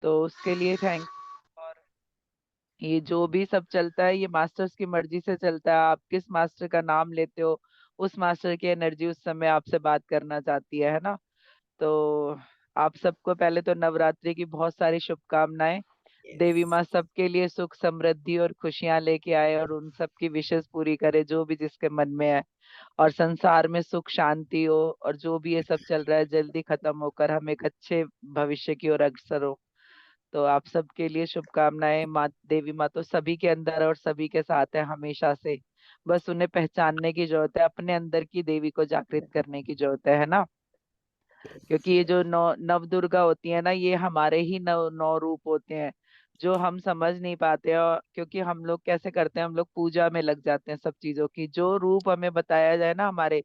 तो उसके लिए थैंक। और ये जो भी सब चलता है ये मास्टर्स की मर्जी से चलता है। आप किस मास्टर का नाम लेते हो, उस मास्टर की एनर्जी उस समय आपसे बात करना चाहती है ना। तो आप सबको पहले तो नवरात्रि की बहुत सारी शुभकामनाएं। देवी यस। माँ सबके लिए सुख समृद्धि और खुशियां लेके आए और उन सबकी विशेष पूरी करे जो भी जिसके मन में है। और संसार में सुख शांति हो, और जो भी ये सब चल रहा है जल्दी खत्म होकर हम एक अच्छे भविष्य की ओर अग्रसर हो। तो आप सबके लिए शुभकामनाएं। माँ देवी माँ तो सभी के अंदर और सभी के साथ है हमेशा से। बस उन्हें पहचानने की जरूरत है, अपने अंदर की देवी को जागृत करने की जरूरत है ना। क्योंकि ये जो नौ नव दुर्गा होती है ना, ये हमारे ही नौ नौ रूप होते हैं जो हम समझ नहीं पाते। और क्योंकि हम लोग कैसे करते हैं, हम लोग पूजा में लग जाते हैं सब चीजों की। जो रूप हमें बताया जाए ना हमारे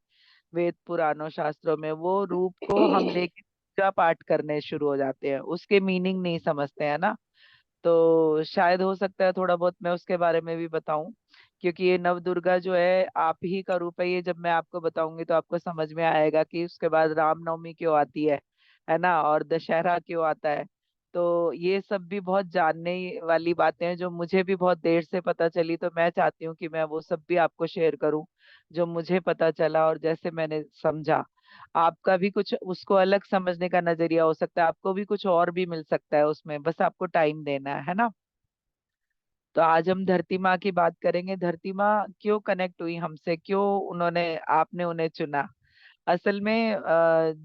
वेद पुराणों शास्त्रों में, वो रूप को हम लेके पूजा पाठ करने शुरू हो जाते हैं, उसके मीनिंग नहीं समझते हैं ना। तो शायद हो सकता है थोड़ा बहुत मैं उसके बारे में भी बताऊं। क्योंकि ये नव दुर्गा जो है आप ही का रूप है। ये जब मैं आपको बताऊंगी तो आपको समझ में आएगा कि उसके बाद रामनवमी क्यों आती है ना, और दशहरा क्यों आता है। तो ये सब भी बहुत जानने वाली बातें हैं जो मुझे भी बहुत देर से पता चली। तो मैं चाहती हूँ कि मैं वो सब भी आपको शेयर करूं जो मुझे पता चला और जैसे मैंने समझा। आपका भी कुछ उसको अलग समझने का नजरिया हो सकता है, आपको भी कुछ और भी मिल सकता है उसमें, बस आपको टाइम देना है ना। तो आज हम धरती माँ की बात करेंगे। धरती माँ क्यों कनेक्ट हुई हमसे, क्यों उन्होंने आपने उन्हें चुना। असल में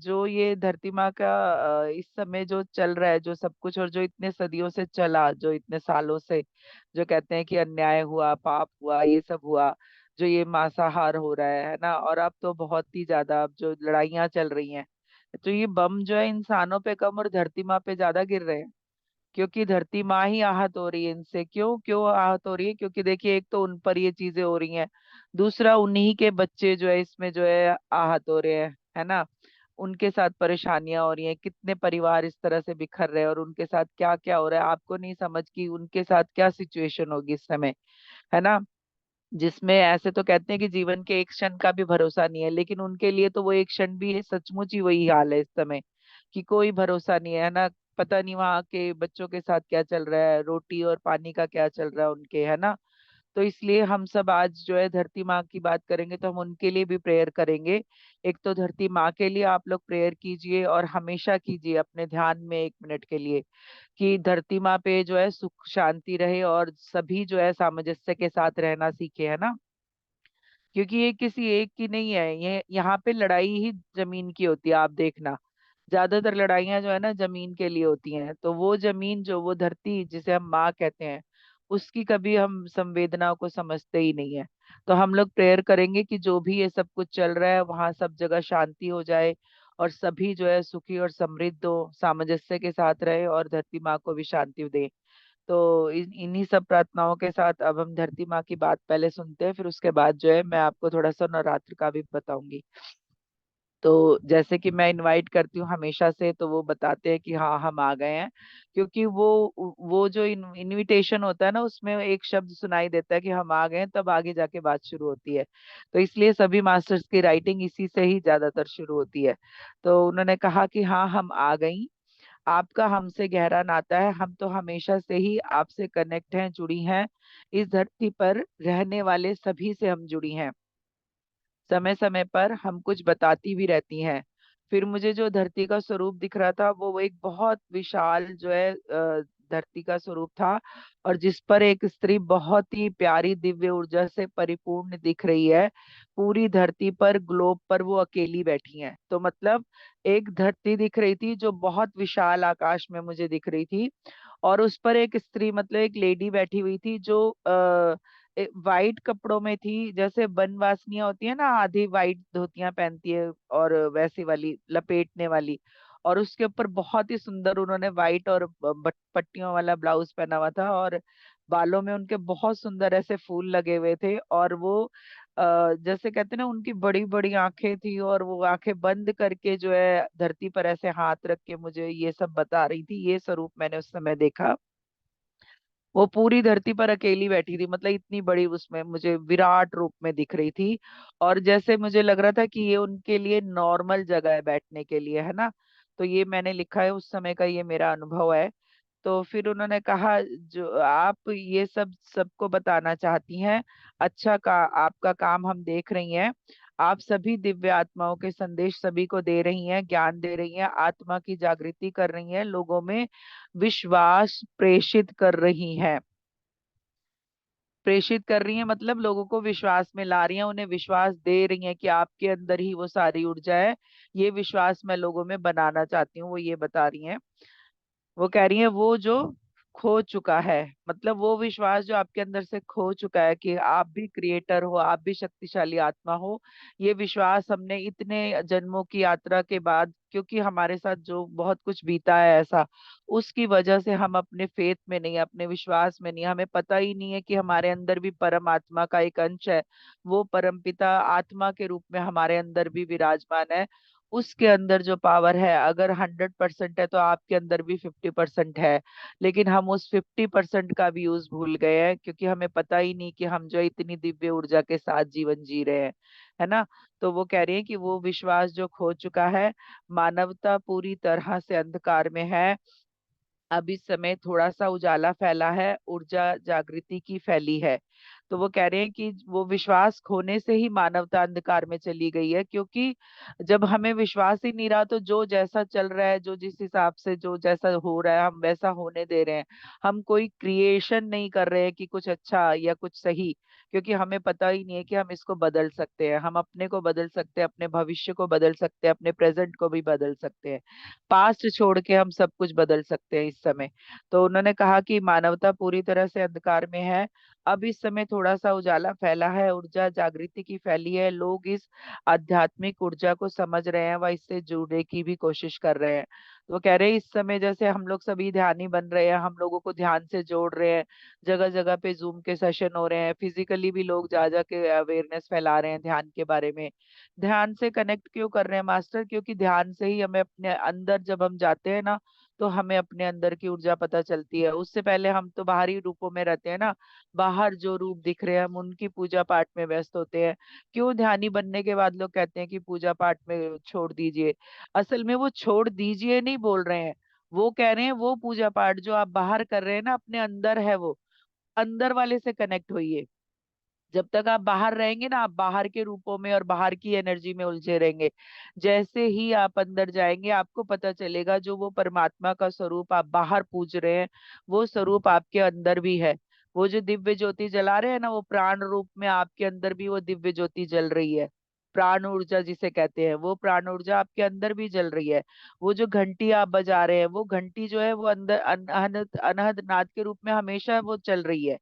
जो ये धरती माँ का इस समय जो चल रहा है जो सब कुछ, और जो इतने सदियों से चला, जो इतने सालों से जो कहते हैं कि अन्याय हुआ, पाप हुआ, ये सब हुआ, जो ये मांसाहार हो रहा है ना, और अब तो बहुत ही ज्यादा अब जो लड़ाइयाँ चल रही हैं। तो ये बम जो है इंसानों पे कम और धरती माँ पे ज्यादा गिर रहे हैं। क्योंकि धरती माँ ही आहत हो रही है इनसे। क्यों क्यों आहत हो रही है? क्योंकि देखिए, एक तो उन पर ये चीजें हो रही हैं, दूसरा उन्हीं के बच्चे जो है इसमें जो है आहत हो रहे हैं, है ना। उनके साथ परेशानियां हो रही हैं, कितने परिवार इस तरह से बिखर रहे हैं, और उनके साथ क्या क्या हो रहा है आपको नहीं समझ कि उनके साथ क्या सिचुएशन होगी इस समय, है ना। जिसमें ऐसे तो कहते हैं कि जीवन के एक क्षण का भी भरोसा नहीं है, लेकिन उनके लिए तो वो एक क्षण भी है, सचमुच ही वही हाल है इस समय कि कोई भरोसा नहीं है ना। पता नहीं वहां के बच्चों के साथ क्या चल रहा है, रोटी और पानी का क्या चल रहा है उनके, है ना। तो इसलिए हम सब आज जो है धरती माँ की बात करेंगे, तो हम उनके लिए भी प्रेयर करेंगे। एक तो धरती माँ के लिए आप लोग प्रेयर कीजिए, और हमेशा कीजिए अपने ध्यान में 1 मिनट के लिए कि धरती माँ पे जो है सुख शांति रहे, और सभी जो है सामंजस्य के साथ रहना सीखे, है ना। क्योंकि ये किसी एक की नहीं है, ये यहाँ पे लड़ाई ही जमीन की होती है। आप देखना, ज्यादातर लड़ाइयाँ जो है ना जमीन के लिए होती हैं। तो वो जमीन जो, वो धरती जिसे हम माँ कहते हैं, उसकी कभी हम संवेदनाओं को समझते ही नहीं है। तो हम लोग प्रेयर करेंगे कि जो भी ये सब कुछ चल रहा है वहाँ सब जगह शांति हो जाए, और सभी जो है सुखी और समृद्ध हो, सामंजस्य के साथ रहे, और धरती माँ को भी शांति दे। तो इन्हीं सब प्रार्थनाओं के साथ अब हम धरती माँ की बात पहले सुनते हैं, फिर उसके बाद जो है मैं आपको थोड़ा सा नवरात्र का भी बताऊंगी। तो जैसे कि मैं इनवाइट करती हूँ हमेशा से, तो वो बताते हैं कि हाँ हम आ गए हैं। क्योंकि वो जो इनविटेशन होता है ना, उसमें एक शब्द सुनाई देता है कि हम आ गए हैं, तब आगे जाके बात शुरू होती है। तो इसलिए सभी मास्टर्स की राइटिंग इसी से ही ज्यादातर शुरू होती है। तो उन्होंने कहा कि हाँ हम आ गई। आपका हमसे गहरा नाता है, हम तो हमेशा से ही आपसे कनेक्ट हैं, जुड़ी हैं। इस धरती पर रहने वाले सभी से हम जुड़ी हैं। समय समय पर हम कुछ बताती भी रहती हैं। फिर मुझे जो धरती का स्वरूप दिख रहा था, वो एक बहुत विशाल जो है धरती का स्वरूप था, और जिस पर एक स्त्री बहुत ही प्यारी दिव्य ऊर्जा से परिपूर्ण दिख रही है। पूरी धरती पर, ग्लोब पर वो अकेली बैठी हैं। तो मतलब एक धरती दिख रही थी जो बहुत विशाल आकाश में मुझे दिख रही थी, और उस पर एक स्त्री मतलब एक लेडी बैठी हुई थी जो वाइट कपड़ों में थी। जैसे बनवासनियां होती है ना, आधी वाइट धोतियां पहनती है और वैसी वाली लपेटने वाली। और उसके ऊपर बहुत ही सुंदर उन्होंने वाइट और पट्टियों वाला ब्लाउज पहना हुआ था, और बालों में उनके बहुत सुंदर ऐसे फूल लगे हुए थे। और वो जैसे कहते हैं ना, उनकी बड़ी बड़ी आंखें थी, और वो आंखें बंद करके जो है धरती पर ऐसे हाथ रख के मुझे ये सब बता रही थी। ये स्वरूप मैंने उस समय देखा। वो पूरी धरती पर अकेली बैठी थी, मतलब इतनी बड़ी उसमें मुझे विराट रूप में दिख रही थी। और जैसे मुझे लग रहा था कि ये उनके लिए नॉर्मल जगह है बैठने के लिए, है ना। तो ये मैंने लिखा है, उस समय का ये मेरा अनुभव है। तो फिर उन्होंने कहा, जो आप ये सब सबको बताना चाहती हैं, अच्छा का आपका काम हम देख रही हैं। आप सभी दिव्य आत्माओं के संदेश सभी को दे रही हैं, ज्ञान दे रही हैं, आत्मा की जागृति कर रही हैं, लोगों में विश्वास प्रेषित कर रही हैं। प्रेषित कर रही हैं मतलब लोगों को विश्वास में ला रही हैं, उन्हें विश्वास दे रही हैं कि आपके अंदर ही वो सारी ऊर्जा है। ये विश्वास मैं लोगों में बनाना चाहती हूँ, वो ये बता रही हैं। वो कह रही है वो जो खो चुका है, मतलब वो विश्वास जो आपके अंदर से खो चुका है कि आप भी क्रिएटर हो, आप भी शक्तिशाली आत्मा हो। ये विश्वास हमने इतने जन्मों की यात्रा के बाद, क्योंकि हमारे साथ जो बहुत कुछ बीता है ऐसा, उसकी वजह से हम अपने फेथ में नहीं, अपने विश्वास में नहीं, हमें पता ही नहीं है कि हमारे अंदर भी परम आत्मा का एक अंश है। वो परम पिता आत्मा के रूप में हमारे अंदर भी विराजमान है। उसके अंदर जो पावर है, अगर 100% है तो आपके अंदर भी 50% है। लेकिन हम उस 50% का भी यूज भूल गए हैं, क्योंकि हमें पता ही नहीं कि हम जो इतनी दिव्य ऊर्जा के साथ जीवन जी रहे हैं, है ना। तो वो कह रही है कि वो विश्वास जो खो चुका है, मानवता पूरी तरह से अंधकार में है। अब इस समय थोड़ा सा उजाला फैला है, ऊर्जा जागृति की फैली है। तो वो कह रहे हैं कि वो विश्वास खोने से ही मानवता अंधकार में चली गई है, क्योंकि जब हमें विश्वास ही नहीं रहा तो जो जैसा चल रहा है, जो जिस हिसाब से जो जैसा हो रहा है हम वैसा होने दे रहे हैं। हम कोई क्रिएशन नहीं कर रहे हैं कि कुछ अच्छा या कुछ सही, क्योंकि हमें पता ही नहीं है कि हम इसको बदल सकते हैं। हम अपने को बदल सकते हैं, अपने भविष्य को बदल सकते हैं, अपने प्रेजेंट को भी बदल सकते हैं। पास्ट छोड़ के हम सब कुछ बदल सकते हैं इस समय। तो उन्होंने कहा कि मानवता पूरी तरह से अंधकार में है। अब इस समय थोड़ा सा उजाला फैला है, ऊर्जा जागृति की फैली है, लोग इस आध्यात्मिक ऊर्जा को समझ रहे हैं व इससे जुड़ने की भी कोशिश कर रहे हैं। तो वो कह रहे हैं इस समय जैसे हम लोग सभी ध्यानी बन रहे हैं, हम लोगों को ध्यान से जोड़ रहे हैं, जगह जगह पे जूम के सेशन हो रहे हैं, फिजिकली भी लोग जा जा के अवेयरनेस फैला रहे हैं ध्यान के बारे में। ध्यान से कनेक्ट क्यों कर रहे हैं मास्टर? क्योंकि ध्यान से ही हमें अपने अंदर जब हम जाते हैं ना, तो हमें अपने अंदर की ऊर्जा पता चलती है। उससे पहले हम तो बाहरी रूपों में रहते हैं ना, बाहर जो रूप दिख रहे हैं हम उनकी पूजा पाठ में व्यस्त होते हैं। क्यों ध्यानी बनने के बाद लोग कहते हैं कि पूजा पाठ में छोड़ दीजिए? असल में वो छोड़ दीजिए नहीं बोल रहे हैं, वो कह रहे हैं वो पूजा पाठ जो आप बाहर कर रहे हैं ना, अपने अंदर है वो, अंदर वाले से कनेक्ट होइए। जब तक आप बाहर रहेंगे ना, आप बाहर के रूपों में और बाहर की एनर्जी में उलझे रहेंगे। जैसे ही आप अंदर जाएंगे आपको पता चलेगा जो वो परमात्मा का स्वरूप आप बाहर पूज रहे हैं, वो स्वरूप आपके अंदर भी है। वो जो दिव्य ज्योति जला रहे हैं ना, वो प्राण रूप में आपके अंदर भी वो दिव्य ज्योति जल रही है। प्राण ऊर्जा जिसे कहते हैं, वो प्राण ऊर्जा आपके अंदर भी जल रही है। वो जो घंटी आप बजा रहे हैं, वो घंटी जो है वो अंदर अनहद अनहद नाद के रूप में हमेशा वो चल रही है।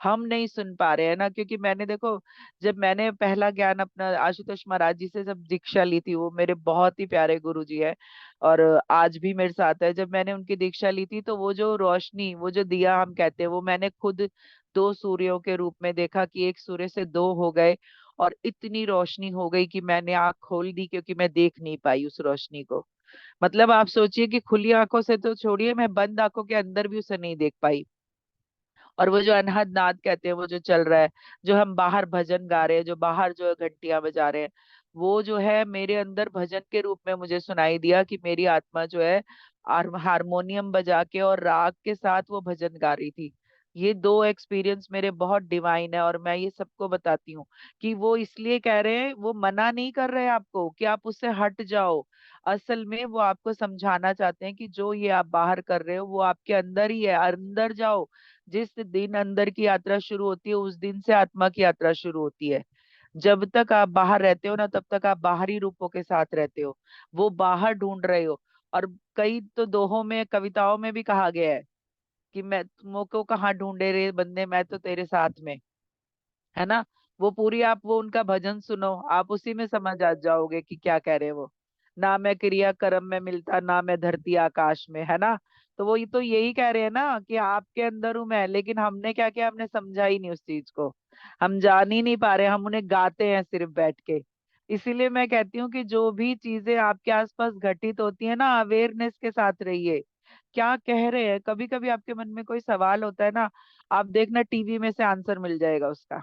हम नहीं सुन पा रहे हैं ना, क्योंकि मैंने देखो, जब मैंने पहला ज्ञान अपना आशुतोष महाराज जी से जब दीक्षा ली थी, वो मेरे बहुत ही प्यारे गुरु जी है और आज भी मेरे साथ है। जब मैंने उनकी दीक्षा ली थी तो वो जो रोशनी, वो जो दिया हम कहते हैं, वो मैंने खुद दो सूर्यों के रूप में देखा कि एक सूर्य से दो हो गए, और इतनी रोशनी हो गई कि मैंने आंख खोल दी, क्योंकि मैं देख नहीं पाई उस रोशनी को। मतलब आप सोचिए कि खुली आंखों से तो छोड़िए, मैं बंद आंखों के अंदर भी उसे नहीं देख पाई। और वो जो अनहद नाद कहते हैं, वो जो चल रहा है, जो हम बाहर भजन गा रहे हैं, जो बाहर जो है घंटियां बजा रहे हैं, वो जो है मेरे अंदर भजन के रूप में मुझे सुनाई दिया कि मेरी आत्मा जो है हारमोनियम बजा के और राग के साथ वो भजन गा रही थी। ये दो एक्सपीरियंस मेरे बहुत डिवाइन है, और मैं ये सबको बताती हूँ कि वो इसलिए कह रहे हैं, वो मना नहीं कर रहे हैं आपको कि आप उससे हट जाओ। असल में वो आपको समझाना चाहते हैं कि जो ये आप बाहर कर रहे हो वो आपके अंदर ही है, अंदर जाओ। जिस दिन अंदर की यात्रा शुरू होती है, उस दिन से आत्मा की यात्रा शुरू होती है। जब तक आप बाहर रहते हो ना, तब तक आप बाहरी रूपों के साथ रहते हो, वो बाहर ढूंढ रहे हो। और कई तो दोहों में, कविताओं में भी कहा गया है कि मैं तुमको कहाँ ढूंढे रे बंदे, मैं तो तेरे साथ में, है ना। वो पूरी आप वो उनका भजन सुनो, आप उसी में समझ आ जाओगे कि क्या कह रहे हैं वो। ना मैं क्रिया कर्म में मिलता, ना मैं धरती आकाश में, है ना। तो वो ये तो यही कह रहे हैं ना कि आपके अंदर हूं मैं, लेकिन हमने क्या किया, हमने समझा ही नहीं उस चीज को। हम जान ही नहीं पा रहे, हम उन्हें गाते हैं सिर्फ बैठ के। इसीलिए मैं कहती हूँ कि जो भी चीजें आपके आसपास घटित होती है ना, अवेयरनेस के साथ रहिए। क्या कह रहे हैं, कभी कभी आपके मन में कोई सवाल होता है ना, आप देखना टीवी में से आंसर मिल जाएगा उसका।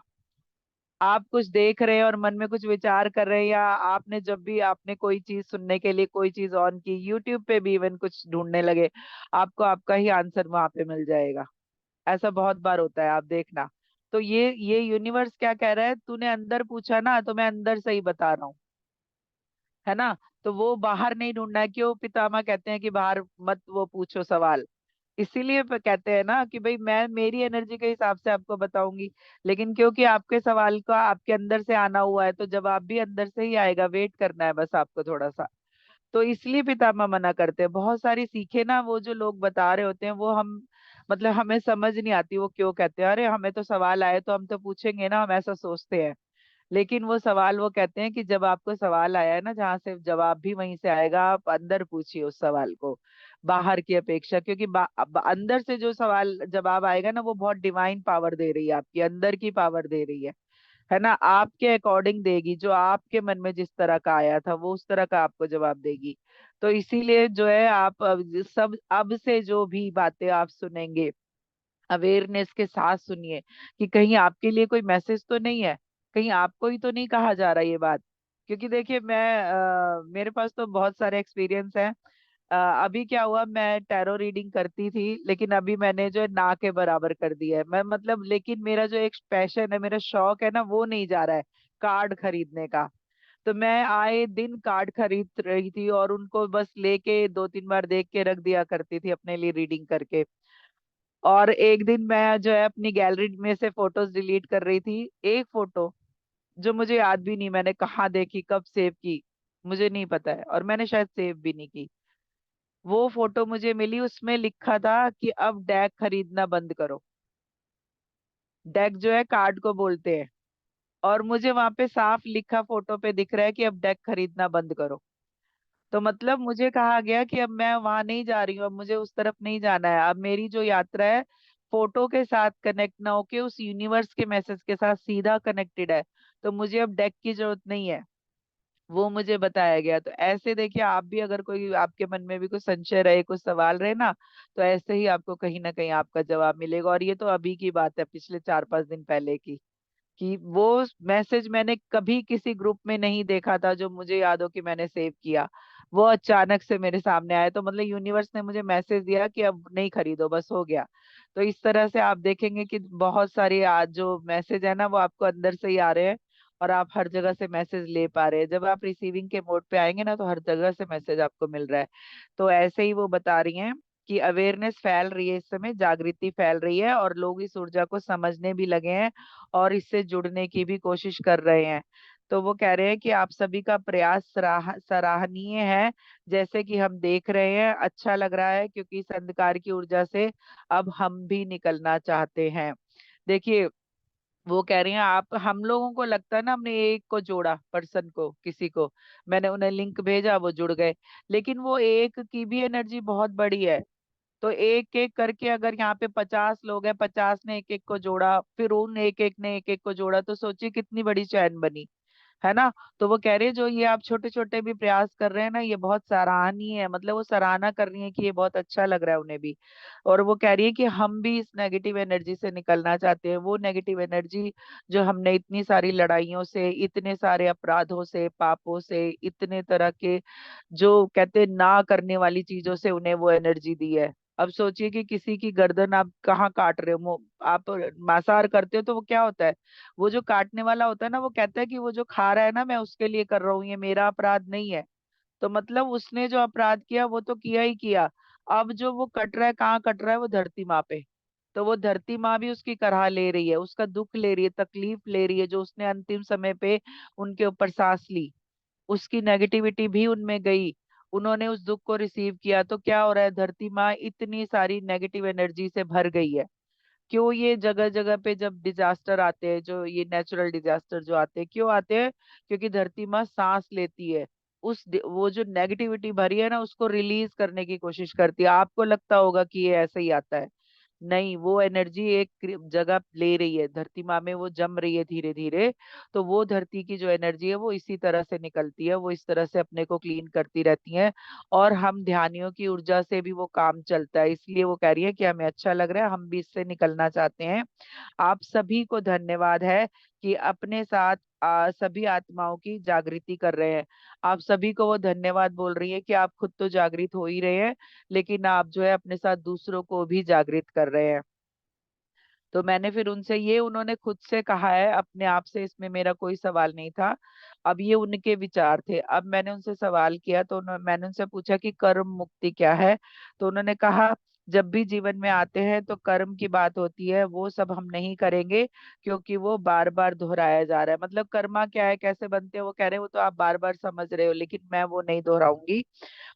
आप कुछ देख रहे हैं और मन में कुछ विचार कर रहे हैं, या आपने जब भी आपने कोई चीज सुनने के लिए कोई चीज ऑन की, यूट्यूब पे भी इवन कुछ ढूंढने लगे, आपको आपका ही आंसर वहां पे मिल जाएगा। ऐसा बहुत बार होता है, आप देखना। तो ये यूनिवर्स क्या कह रहा है, तूने अंदर पूछा ना, तो मैं अंदर से ही बता रहा हूँ, है ना। तो वो बाहर नहीं ढूंढना है। क्यों पितामह कहते हैं कि बाहर मत वो पूछो सवाल, इसीलिए कहते हैं ना कि भाई मैं मेरी एनर्जी के हिसाब से आपको बताऊंगी। लेकिन क्योंकि आपके सवाल का आपके अंदर से आना हुआ है, तो जवाब भी अंदर से ही आएगा, वेट करना है बस आपको थोड़ा सा। तो इसलिए पितामह मना करते हैं। बहुत सारी सीखे ना वो जो लोग बता रहे होते हैं, वो हम मतलब हमें समझ नहीं आती वो क्यों कहते हैं। अरे हमें तो सवाल आए तो हम तो पूछेंगे ना, हम ऐसा सोचते हैं। लेकिन वो सवाल वो कहते हैं कि जब आपको सवाल आया है ना, जहाँ से जवाब भी वहीं से आएगा, आप अंदर पूछिए उस सवाल को, बाहर की अपेक्षा। क्योंकि अंदर से जो सवाल जवाब आएगा ना, वो बहुत डिवाइन पावर दे रही है, आपकी अंदर की पावर दे रही है ना। आपके अकॉर्डिंग देगी, जो आपके मन में जिस तरह का आया था वो उस तरह का आपको जवाब देगी। तो इसीलिए जो है आप सब अब से जो भी बातें आप सुनेंगे, अवेयरनेस के साथ सुनिए कि कहीं आपके लिए कोई मैसेज तो नहीं है, कहीं आपको ही तो नहीं कहा जा रहा ये बात। क्योंकि देखिए मेरे पास तो बहुत सारे एक्सपीरियंस हैं। अभी क्या हुआ, मैं टैरो रीडिंग करती थी, लेकिन अभी मैंने जो है ना के बराबर कर दिया है। मैं मतलब, लेकिन मेरा जो एक पैशन है, मेरा शौक है ना, वो नहीं जा रहा है कार्ड खरीदने का। तो मैं आए दिन कार्ड खरीद रही थी और उनको बस लेके 2-3 बार देख के रख दिया करती थी अपने लिए रीडिंग करके। और एक दिन मैं जो है अपनी गैलरी में से फोटोज डिलीट कर रही थी, एक फोटो जो मुझे याद भी नहीं मैंने कहाँ देखी, कब सेव की, मुझे नहीं पता है, और मैंने शायद सेव भी नहीं की। वो फोटो मुझे मिली, उसमें लिखा था कि अब डेक खरीदना बंद करो। डेक जो है कार्ड को बोलते हैं। और मुझे वहां पे साफ लिखा फोटो पे दिख रहा है कि अब डेक खरीदना बंद करो। तो मतलब मुझे कहा गया कि अब मैं वहां नहीं जा रही हूँ, अब मुझे उस तरफ नहीं जाना है। अब मेरी जो यात्रा है फोटो के साथ कनेक्ट ना होके उस यूनिवर्स के मैसेज के साथ सीधा कनेक्टेड है। तो मुझे अब डेक की जरूरत नहीं है, वो मुझे बताया गया। तो ऐसे देखिए, आप भी अगर कोई आपके मन में भी कुछ संशय रहे, कुछ सवाल रहे ना, तो ऐसे ही आपको कहीं ना कहीं आपका जवाब मिलेगा। और ये तो अभी की बात है, पिछले 4-5 दिन पहले की, कि वो मैसेज मैंने कभी किसी ग्रुप में नहीं देखा था जो मुझे याद हो कि मैंने सेव किया। वो अचानक से मेरे सामने आया, तो मतलब यूनिवर्स ने मुझे मैसेज दिया कि अब नहीं खरीदो, बस हो गया। तो इस तरह से आप देखेंगे कि बहुत सारी आज जो मैसेज है ना, वो आपको अंदर से ही आ रहे हैं, और आप हर जगह से मैसेज ले पा रहे हैं। जब आप रिसीविंग के मोड पे आएंगे ना, तो हर जगह से मैसेज आपको मिल रहा है। तो ऐसे ही वो बता रही हैं कि अवेयरनेस फैल रही है, इस समय जागृति फैल रही है, और लोग इस ऊर्जा को समझने भी लगे हैं और इससे जुड़ने की भी कोशिश कर रहे हैं। तो वो कह रहे हैं कि आप सभी का प्रयास सराहनीय है। जैसे कि हम देख रहे हैं, अच्छा लग रहा है, क्योंकि इस अंधकार की ऊर्जा से अब हम भी निकलना चाहते हैं। देखिए, वो कह रही हैं, आप हम लोगों को लगता है ना, हमने एक को जोड़ा, पर्सन को, किसी को, मैंने उन्हें लिंक भेजा, वो जुड़ गए। लेकिन वो एक की भी एनर्जी बहुत बड़ी है। तो एक एक करके अगर यहाँ पे 50 लोग हैं, 50 ने एक एक को जोड़ा, फिर उन एक एक ने एक एक को जोड़ा, तो सोचिए कितनी बड़ी चैन बनी, है ना। तो वो कह रहे हैं जो ये आप छोटे छोटे भी प्रयास कर रहे हैं ना, ये बहुत सराहनीय है। मतलब वो सराहना कर रही है कि ये बहुत अच्छा लग रहा है उन्हें भी। और वो कह रही है कि हम भी इस नेगेटिव एनर्जी से निकलना चाहते हैं, वो नेगेटिव एनर्जी जो हमने इतनी सारी लड़ाइयों से, इतने सारे अपराधों से, पापों से, इतने तरह के जो कहते हैं ना करने वाली चीजों से उन्हें वो एनर्जी दी है। अब सोचिए कि किसी की गर्दन आप कहाँ काट रहे हो, आप मांसाहार करते हो, तो वो क्या होता है, वो जो काटने वाला होता है ना, वो कहता है कि वो जो खा रहा है ना, मैं उसके लिए कर रहा हूँ, ये मेरा अपराध नहीं है। तो मतलब उसने जो अपराध किया वो तो किया ही किया। अब जो वो कट रहा है, कहाँ कट रहा है, वो धरती माँ पे। तो वो धरती माँ भी उसकी कराह ले रही है, उसका दुख ले रही है, तकलीफ ले रही है, जो उसने अंतिम समय पे उनके ऊपर सांस ली, उसकी नेगेटिविटी भी उनमें गई, उन्होंने उस दुख को रिसीव किया। तो क्या हो रहा है, धरती माँ इतनी सारी नेगेटिव एनर्जी से भर गई है। क्यों ये जगह जगह पे जब डिजास्टर आते हैं, जो ये नेचुरल डिजास्टर जो आते हैं, क्यों आते हैं? क्योंकि धरती माँ सांस लेती है, वो जो नेगेटिविटी भरी है ना, उसको रिलीज करने की कोशिश करती है। आपको लगता होगा कि ये ऐसे ही आता है, नहीं, वो एनर्जी एक जगह ले रही है, धरती माँ में वो जम रही है धीरे धीरे। तो वो धरती की जो एनर्जी है वो इसी तरह से निकलती है, वो इस तरह से अपने को क्लीन करती रहती है। और हम ध्यानियों की ऊर्जा से भी वो काम चलता है। इसलिए वो कह रही है कि हमें अच्छा लग रहा है, हम भी इससे निकलना चाहते हैं। आप सभी को धन्यवाद है कि अपने साथ सभी आत्माओं की जागृति कर रहे हैं। आप सभी को वो धन्यवाद बोल रही है कि आप खुद तो जागृत हो ही रहे हैं, लेकिन आप जो है अपने साथ दूसरों को भी जागृत कर रहे हैं। तो मैंने फिर उनसे, ये उन्होंने खुद से कहा है अपने आप से, इसमें मेरा कोई सवाल नहीं था। अब ये उनके विचार थे। अब मैंने उनसे सवाल किया तो मैंने उनसे पूछा कि कर्म मुक्ति क्या है। तो उन्होंने कहा, जब भी जीवन में आते हैं तो कर्म की बात होती है, वो सब हम नहीं करेंगे, क्योंकि वो बार बार दोहराया जा रहा है। मतलब कर्मा क्या है, कैसे बनते हैं, वो कह रहे हैं वो तो आप बार बार समझ रहे हो, लेकिन मैं वो नहीं दोहराऊंगी।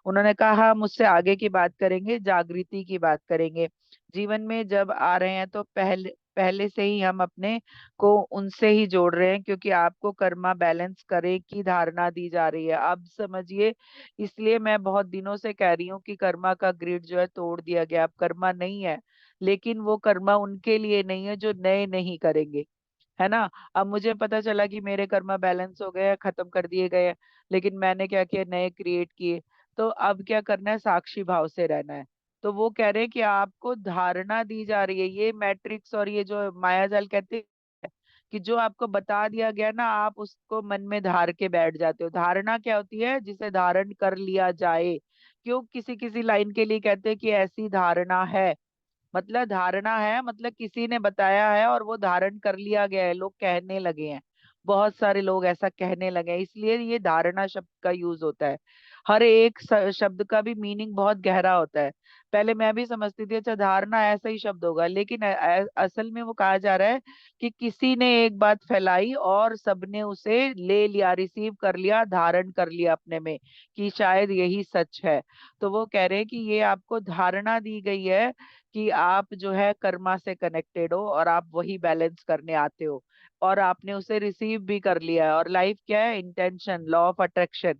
उन्होंने कहा मुझसे आगे की बात करेंगे, जागृति की बात करेंगे। जीवन में जब आ रहे हैं तो पहले पहले से ही हम अपने को उनसे ही जोड़ रहे हैं, क्योंकि आपको कर्मा बैलेंस करे की धारणा दी जा रही है, अब समझिए। इसलिए मैं बहुत दिनों से कह रही हूँ कि कर्मा का ग्रिड जो है तोड़ दिया गया, अब कर्मा नहीं है। लेकिन वो कर्मा उनके लिए नहीं है जो नए नहीं करेंगे, है ना। अब मुझे पता चला कि मेरे कर्मा बैलेंस हो गए हैं, खत्म कर दिए गए हैं, लेकिन मैंने क्या किया, नए क्रिएट किए। तो अब क्या करना है, साक्षी भाव से रहना है। तो वो कह रहे हैं कि आपको धारणा दी जा रही है, ये मैट्रिक्स और ये जो माया जाल कहते हैं, कि जो आपको बता दिया गया ना, आप उसको मन में धार के बैठ जाते हो। धारणा क्या होती है, जिसे धारण कर लिया जाए। क्यों किसी किसी लाइन के लिए कहते हैं कि ऐसी धारणा है, मतलब धारणा है, मतलब किसी ने बताया है और वो धारण कर लिया गया है, लोग कहने लगे हैं। बहुत सारे लोग ऐसा कहने लगे हैं, इसलिए ये धारणा शब्द का यूज होता है। हर एक शब्द का भी मीनिंग बहुत गहरा होता है। पहले मैं भी समझती थी अच्छा धारणा ऐसा ही शब्द होगा, लेकिन असल में वो कहा जा रहा है कि किसी ने एक बात फैलाई और सबने उसे ले लिया, रिसीव कर लिया, धारण कर लिया अपने में, कि शायद यही सच है। तो वो कह रहे हैं कि ये आपको धारणा दी गई है कि आप जो है कर्मा से कनेक्टेड हो और आप वही बैलेंस करने आते हो, और आपने उसे रिसीव भी कर लिया है। और लाइफ क्या है, इंटेंशन, लॉ ऑफ अट्रैक्शन,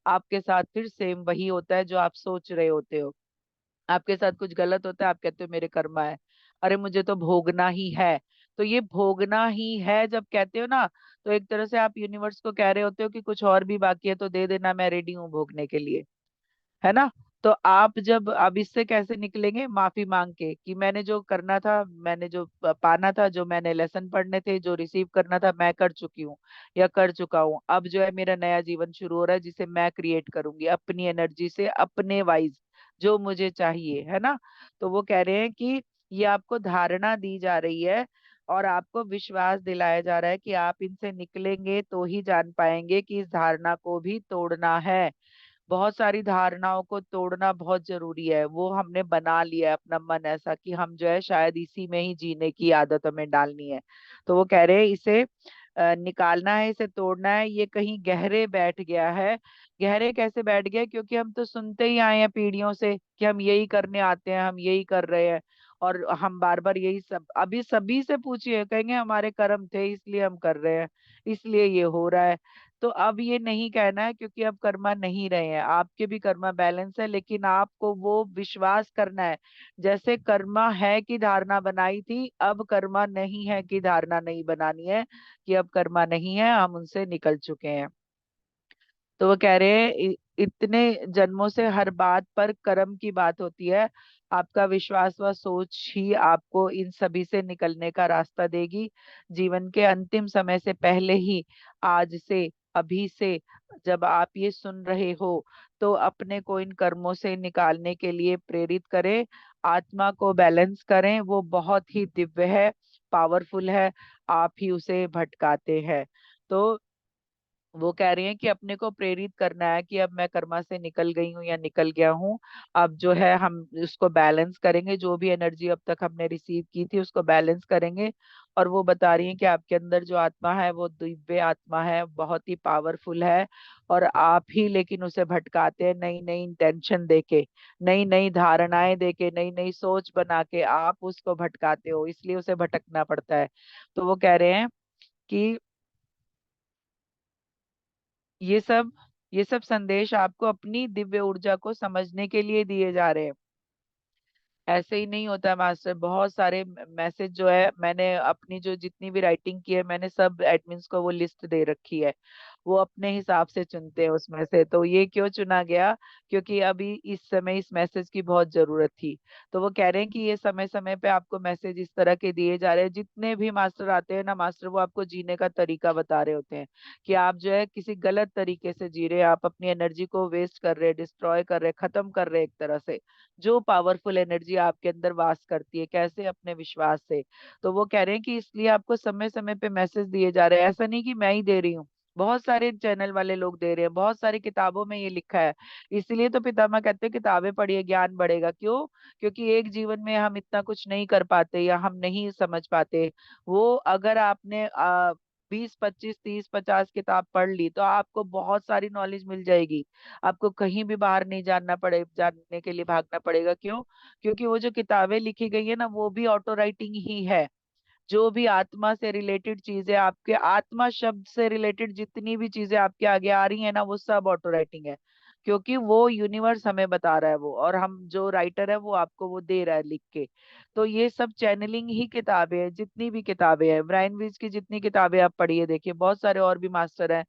आपके साथ फिर सेम वही होता है जो आप सोच रहे होते हो। आपके साथ कुछ गलत होता है, आप कहते हो मेरे कर्मा है, अरे मुझे तो भोगना ही है। तो ये भोगना ही है जब कहते हो ना, तो एक तरह से आप यूनिवर्स को कह रहे होते हो कि कुछ और भी बाकी है तो दे देना, मैं रेडी हूँ भोगने के लिए, है ना। तो आप जब, अब इससे कैसे निकलेंगे, माफी मांग के कि मैंने जो करना था, मैंने जो पाना था, जो मैंने लेसन पढ़ने थे, जो रिसीव करना था, मैं कर चुकी हूँ या कर चुका हूँ। अब जो है मेरा नया जीवन शुरू हो रहा है, जिसे मैं क्रिएट करूंगी अपनी एनर्जी से, अपने वाइज, जो मुझे चाहिए, है ना। तो वो कह रहे हैं कि ये आपको धारणा दी जा रही है, और आपको विश्वास दिलाया जा रहा है कि आप इनसे निकलेंगे तो ही जान पाएंगे कि इस धारणा को भी तोड़ना है। बहुत सारी धारणाओं को तोड़ना बहुत जरूरी है। वो हमने बना लिया है अपना मन ऐसा कि हम जो है शायद इसी में ही जीने की आदत हमें डालनी है। तो वो कह रहे हैं इसे निकालना है, इसे तोड़ना है। ये कहीं गहरे बैठ गया है। गहरे कैसे बैठ गया, क्योंकि हम तो सुनते ही आए हैं पीढ़ियों से कि हम यही करने आते हैं, हम यही कर रहे हैं, और हम बार बार यही सब, अभी सभी से पूछिए कहेंगे हमारे कर्म थे इसलिए हम कर रहे हैं, इसलिए ये हो रहा है। तो अब ये नहीं कहना है, क्योंकि अब कर्मा नहीं रहे हैं, आपके भी कर्मा बैलेंस है, लेकिन आपको वो विश्वास करना है। जैसे कर्मा है की धारणा बनाई थी, अब कर्मा नहीं है की धारणा नहीं बनानी है, कि अब कर्मा नहीं है, हम उनसे निकल चुके हैं। तो वो कह रहे हैं इतने जन्मों से हर बात पर कर्म की बात होती है। आपका विश्वास व सोच ही आपको इन सभी से निकलने का रास्ता देगी। जीवन के अंतिम समय से पहले ही, आज से, अभी से, जब आप ये सुन रहे हो, तो अपने को इन कर्मों से निकालने के लिए प्रेरित करें। आत्मा को बैलेंस करें, वो बहुत ही दिव्य है, पावरफुल है, आप ही उसे भटकाते हैं। तो वो कह रही हैं कि अपने को प्रेरित करना है कि अब मैं कर्मा से निकल गई हूँ या निकल गया हूँ। अब जो है हम उसको बैलेंस करेंगे, जो भी एनर्जी अब तक हमने रिसीव की थी उसको बैलेंस करेंगे। और वो बता रही हैं कि आपके अंदर जो आत्मा है वो दिव्य आत्मा है, बहुत ही पावरफुल है, और आप ही लेकिन उसे भटकाते हैं, नई नई इंटेंशन देके, नई नई धारणाएं देके, नई नई सोच बना के आप उसको भटकाते हो, इसलिए उसे भटकना पड़ता है। तो वो कह रहे हैं कि ये सब ये सब संदेश आपको अपनी दिव्य ऊर्जा को समझने के लिए दिए जा रहे हैं। ऐसे ही नहीं होता है मास्टर, बहुत सारे मैसेज जो है, मैंने अपनी जो जितनी भी राइटिंग की है, मैंने सब एडमिन्स को वो लिस्ट दे रखी है। वो अपने हिसाब से चुनते हैं उसमें से। तो ये क्यों चुना गया? क्योंकि अभी इस समय इस मैसेज की बहुत जरूरत थी। तो वो कह रहे हैं कि ये समय समय पे आपको मैसेज इस तरह के दिए जा रहे हैं। जितने भी मास्टर आते हैं ना मास्टर, वो आपको जीने का तरीका बता रहे होते हैं कि आप जो है किसी गलत तरीके से जी रहे हैं, आप अपनी एनर्जी को वेस्ट कर रहे हैं, डिस्ट्रॉय कर रहे हैं, खत्म कर रहे हैं एक तरह से जो पावरफुल एनर्जी आपके अंदर वास करती है। कैसे? अपने विश्वास से। तो वो कह रहे हैं कि इसलिए आपको समय समय पे मैसेज दिए जा रहे हैं। ऐसा नहीं कि मैं ही दे रही हूँ, बहुत सारे चैनल वाले लोग दे रहे हैं, बहुत सारी किताबों में ये लिखा है। इसलिए तो पितामह कहते हैं किताबें पढ़िए, ज्ञान बढ़ेगा। क्यों? क्योंकि एक जीवन में हम इतना कुछ नहीं कर पाते या हम नहीं समझ पाते। वो अगर आपने 20 25 30 50 किताब पढ़ ली तो आपको बहुत सारी नॉलेज मिल जाएगी। आपको कहीं भी बाहर नहीं जानने के लिए भागना पड़ेगा। क्यों? क्योंकि वो जो किताबें लिखी गई है ना, वो भी ऑटो राइटिंग ही है। जो भी आत्मा से रिलेटेड चीजें, आपके आत्मा शब्द से रिलेटेड जितनी भी चीजें आपके आगे आ रही है ना, वो सब ऑटो राइटिंग है। क्योंकि वो यूनिवर्स हमें बता रहा है वो, और हम जो राइटर है वो आपको वो दे रहा है लिख के। तो ये सब चैनलिंग ही किताबें हैं। जितनी भी किताबें हैं, ब्रायन वीज की जितनी किताबें आप पढ़िए, देखिए बहुत सारे और भी मास्टर हैं,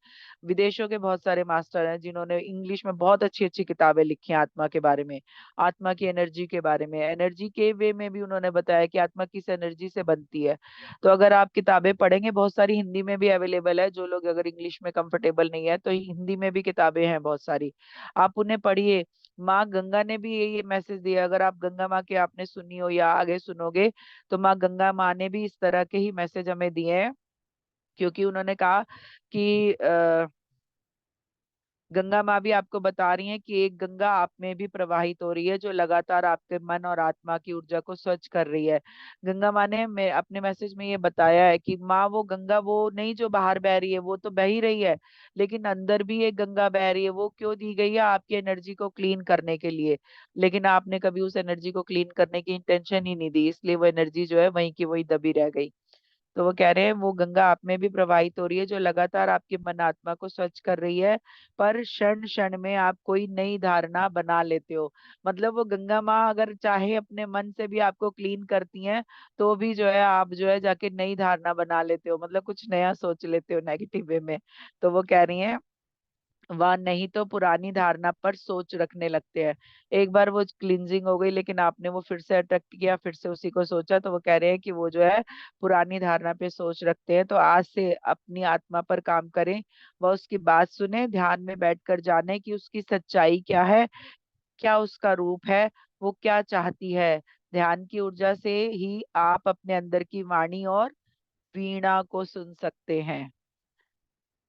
विदेशों के बहुत सारे मास्टर हैं जिन्होंने इंग्लिश में बहुत अच्छी अच्छी किताबें लिखी हैं आत्मा के बारे में, आत्मा की एनर्जी के बारे में। एनर्जी के वे में भी उन्होंने बताया कि आत्मा किस एनर्जी से बनती है। तो अगर आप किताबें पढ़ेंगे, बहुत सारी हिंदी में भी अवेलेबल है। जो लोग अगर इंग्लिश में कंफर्टेबल नहीं है तो हिंदी में भी किताबें हैं बहुत सारी, आप उन्हें पढ़िए। माँ गंगा ने भी ये मैसेज दिया। अगर आप गंगा माँ की आपने सुनी हो या आगे सुनोगे, तो माँ गंगा माँ ने भी इस तरह के ही मैसेज हमें दिए हैं। क्योंकि उन्होंने कहा कि गंगा माँ भी आपको बता रही हैं कि एक गंगा आप में भी प्रवाहित हो रही है, जो लगातार आपके मन और आत्मा की ऊर्जा को स्वच्छ कर रही है। गंगा माँ ने अपने मैसेज में ये बताया है कि माँ वो गंगा वो नहीं जो बाहर बह रही है, वो तो बह ही रही है, लेकिन अंदर भी एक गंगा बह रही है। वो क्यों दी गई है? आपकी एनर्जी को क्लीन करने के लिए। लेकिन आपने कभी उस एनर्जी को क्लीन करने की इंटेंशन ही नहीं दी, इसलिए वो एनर्जी जो है वहीं की वहीं दबी रह गई। तो वो कह रहे हैं वो गंगा आप में भी प्रवाहित हो रही है, जो लगातार आपके मन आत्मा को स्वच्छ कर रही है। पर क्षण क्षण में आप कोई नई धारणा बना लेते हो। मतलब वो गंगा माँ अगर चाहे अपने मन से भी आपको क्लीन करती हैं, तो भी जो है आप जो है जाके नई धारणा बना लेते हो, मतलब कुछ नया सोच लेते हो नेगेटिव वे में। तो वो कह रही हैं वह नहीं तो पुरानी धारणा पर सोच रखने लगते हैं। एक बार वो क्लींजिंग हो गई, लेकिन आपने वो फिर से अट्रैक्ट किया, फिर से उसी को सोचा, तो वो कह रहे हैं कि वो जो है पुरानी धारणा पे सोच रखते हैं। तो आज से अपनी आत्मा पर काम करें, वह उसकी बात सुने, ध्यान में बैठकर जाने कि उसकी सच्चाई क्या है, क्या उसका रूप है, वो क्या चाहती है। ध्यान की ऊर्जा से ही आप अपने अंदर की वाणी और वीणा को सुन सकते हैं।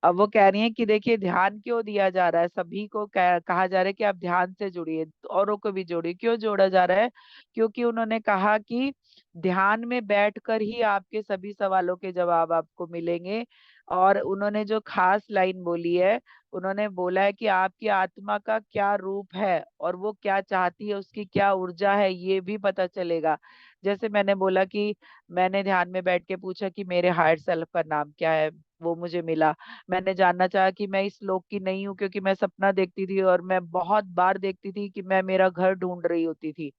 अब वो कह रही हैं कि देखिए ध्यान क्यों दिया जा रहा है, सभी को कहा जा रहा है कि आप ध्यान से जुड़िए, औरों को भी जोड़िए। क्यों जोड़ा जा रहा है? क्योंकि उन्होंने कहा कि ध्यान में बैठकर ही आपके सभी सवालों के जवाब आपको मिलेंगे। और उन्होंने जो खास लाइन बोली है, उन्होंने बोला है कि आपकी आत्मा का क्या रूप है और वो क्या चाहती है, उसकी क्या ऊर्जा है, ये भी पता चलेगा। जैसे मैंने बोला कि मैंने ध्यान में बैठ के पूछा कि मेरे हायर सेल्फ का नाम क्या है, वो मुझे मिला। मैंने जानना चाहा कि मैं इस लोक की नहीं हूँ, क्योंकि मैं सपना देखती थी और मैं बहुत बार देखती थी कि मैं मेरा घर ढूंढ रही होती थी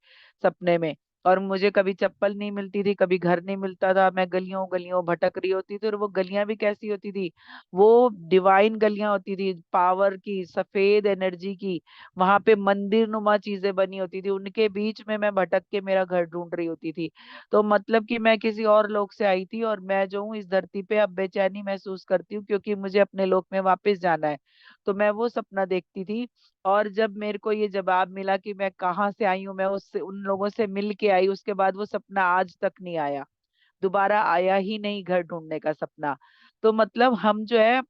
सपने में। और मुझे कभी चप्पल नहीं मिलती थी, कभी घर नहीं मिलता था, मैं गलियों गलियों भटक रही होती थी। और वो गलियां भी कैसी होती थी? वो डिवाइन गलियां होती थी, पावर की, सफेद एनर्जी की। वहां पे मंदिर नुमा चीजें बनी होती थी, उनके बीच में मैं भटक के मेरा घर ढूंढ रही होती थी। तो मतलब कि मैं किसी और लोक से आई थी, और मैं जो हूँ इस धरती पे अब बेचैनी महसूस करती हूँ, क्योंकि मुझे अपने लोक में वापस जाना है। तो मैं वो सपना देखती थी। और जब मेरे को ये जवाब मिला कि मैं कहाँ से आई हूँ, मैं उससे उन लोगों से मिल के आई, उसके बाद वो सपना आज तक नहीं आया, दोबारा आया ही नहीं घर ढूंढने का सपना। तो मतलब हम जो है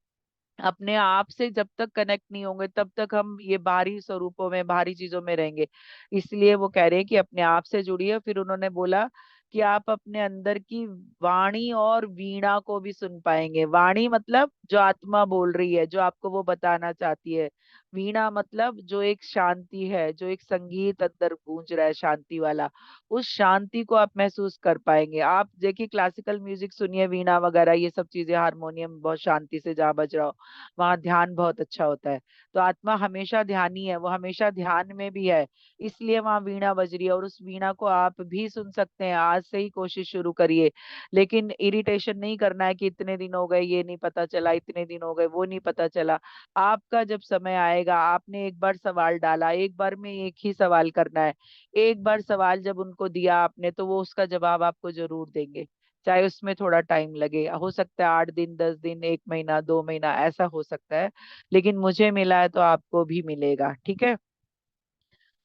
अपने आप से जब तक कनेक्ट नहीं होंगे, तब तक हम ये बाहरी स्वरूपों में, बाहरी चीजों में रहेंगे। इसलिए वो कह रहे हैं कि अपने आप से जुड़िए। फिर उन्होंने बोला कि आप अपने अंदर की वाणी और वीणा को भी सुन पाएंगे। वाणी मतलब जो आत्मा बोल रही है, जो आपको वो बताना चाहती है। वीणा मतलब जो एक शांति है, जो एक संगीत अंदर गूंज रहा है शांति वाला, उस शांति को आप महसूस कर पाएंगे। आप देखिए क्लासिकल म्यूजिक सुनिए, वीणा वगैरह ये सब चीजें, हारमोनियम बहुत शांति से जहाँ बज रहा हो, वहाँ ध्यान बहुत अच्छा होता है। तो आत्मा हमेशा ध्यानी है, वो हमेशा ध्यान में भी है, इसलिए वहाँ वीणा बज रही है। और उस वीणा को आप भी सुन सकते हैं, आज से ही कोशिश शुरू करिए। लेकिन इरिटेशन नहीं करना है कि इतने दिन हो गए ये नहीं पता चला, इतने दिन हो गए वो नहीं पता चला। आपका जब समय आएगा, आपने एक बार सवाल डाला, एक बार में एक ही सवाल करना है। एक बार सवाल जब उनको दिया आपने, तो वो उसका जवाब आपको जरूर देंगे, चाहे उसमें थोड़ा टाइम लगे। हो सकता है 8 दिन, 10 दिन, 1 महीना, 2 महीना, ऐसा हो सकता है। लेकिन मुझे मिला है तो आपको भी मिलेगा, ठीक है।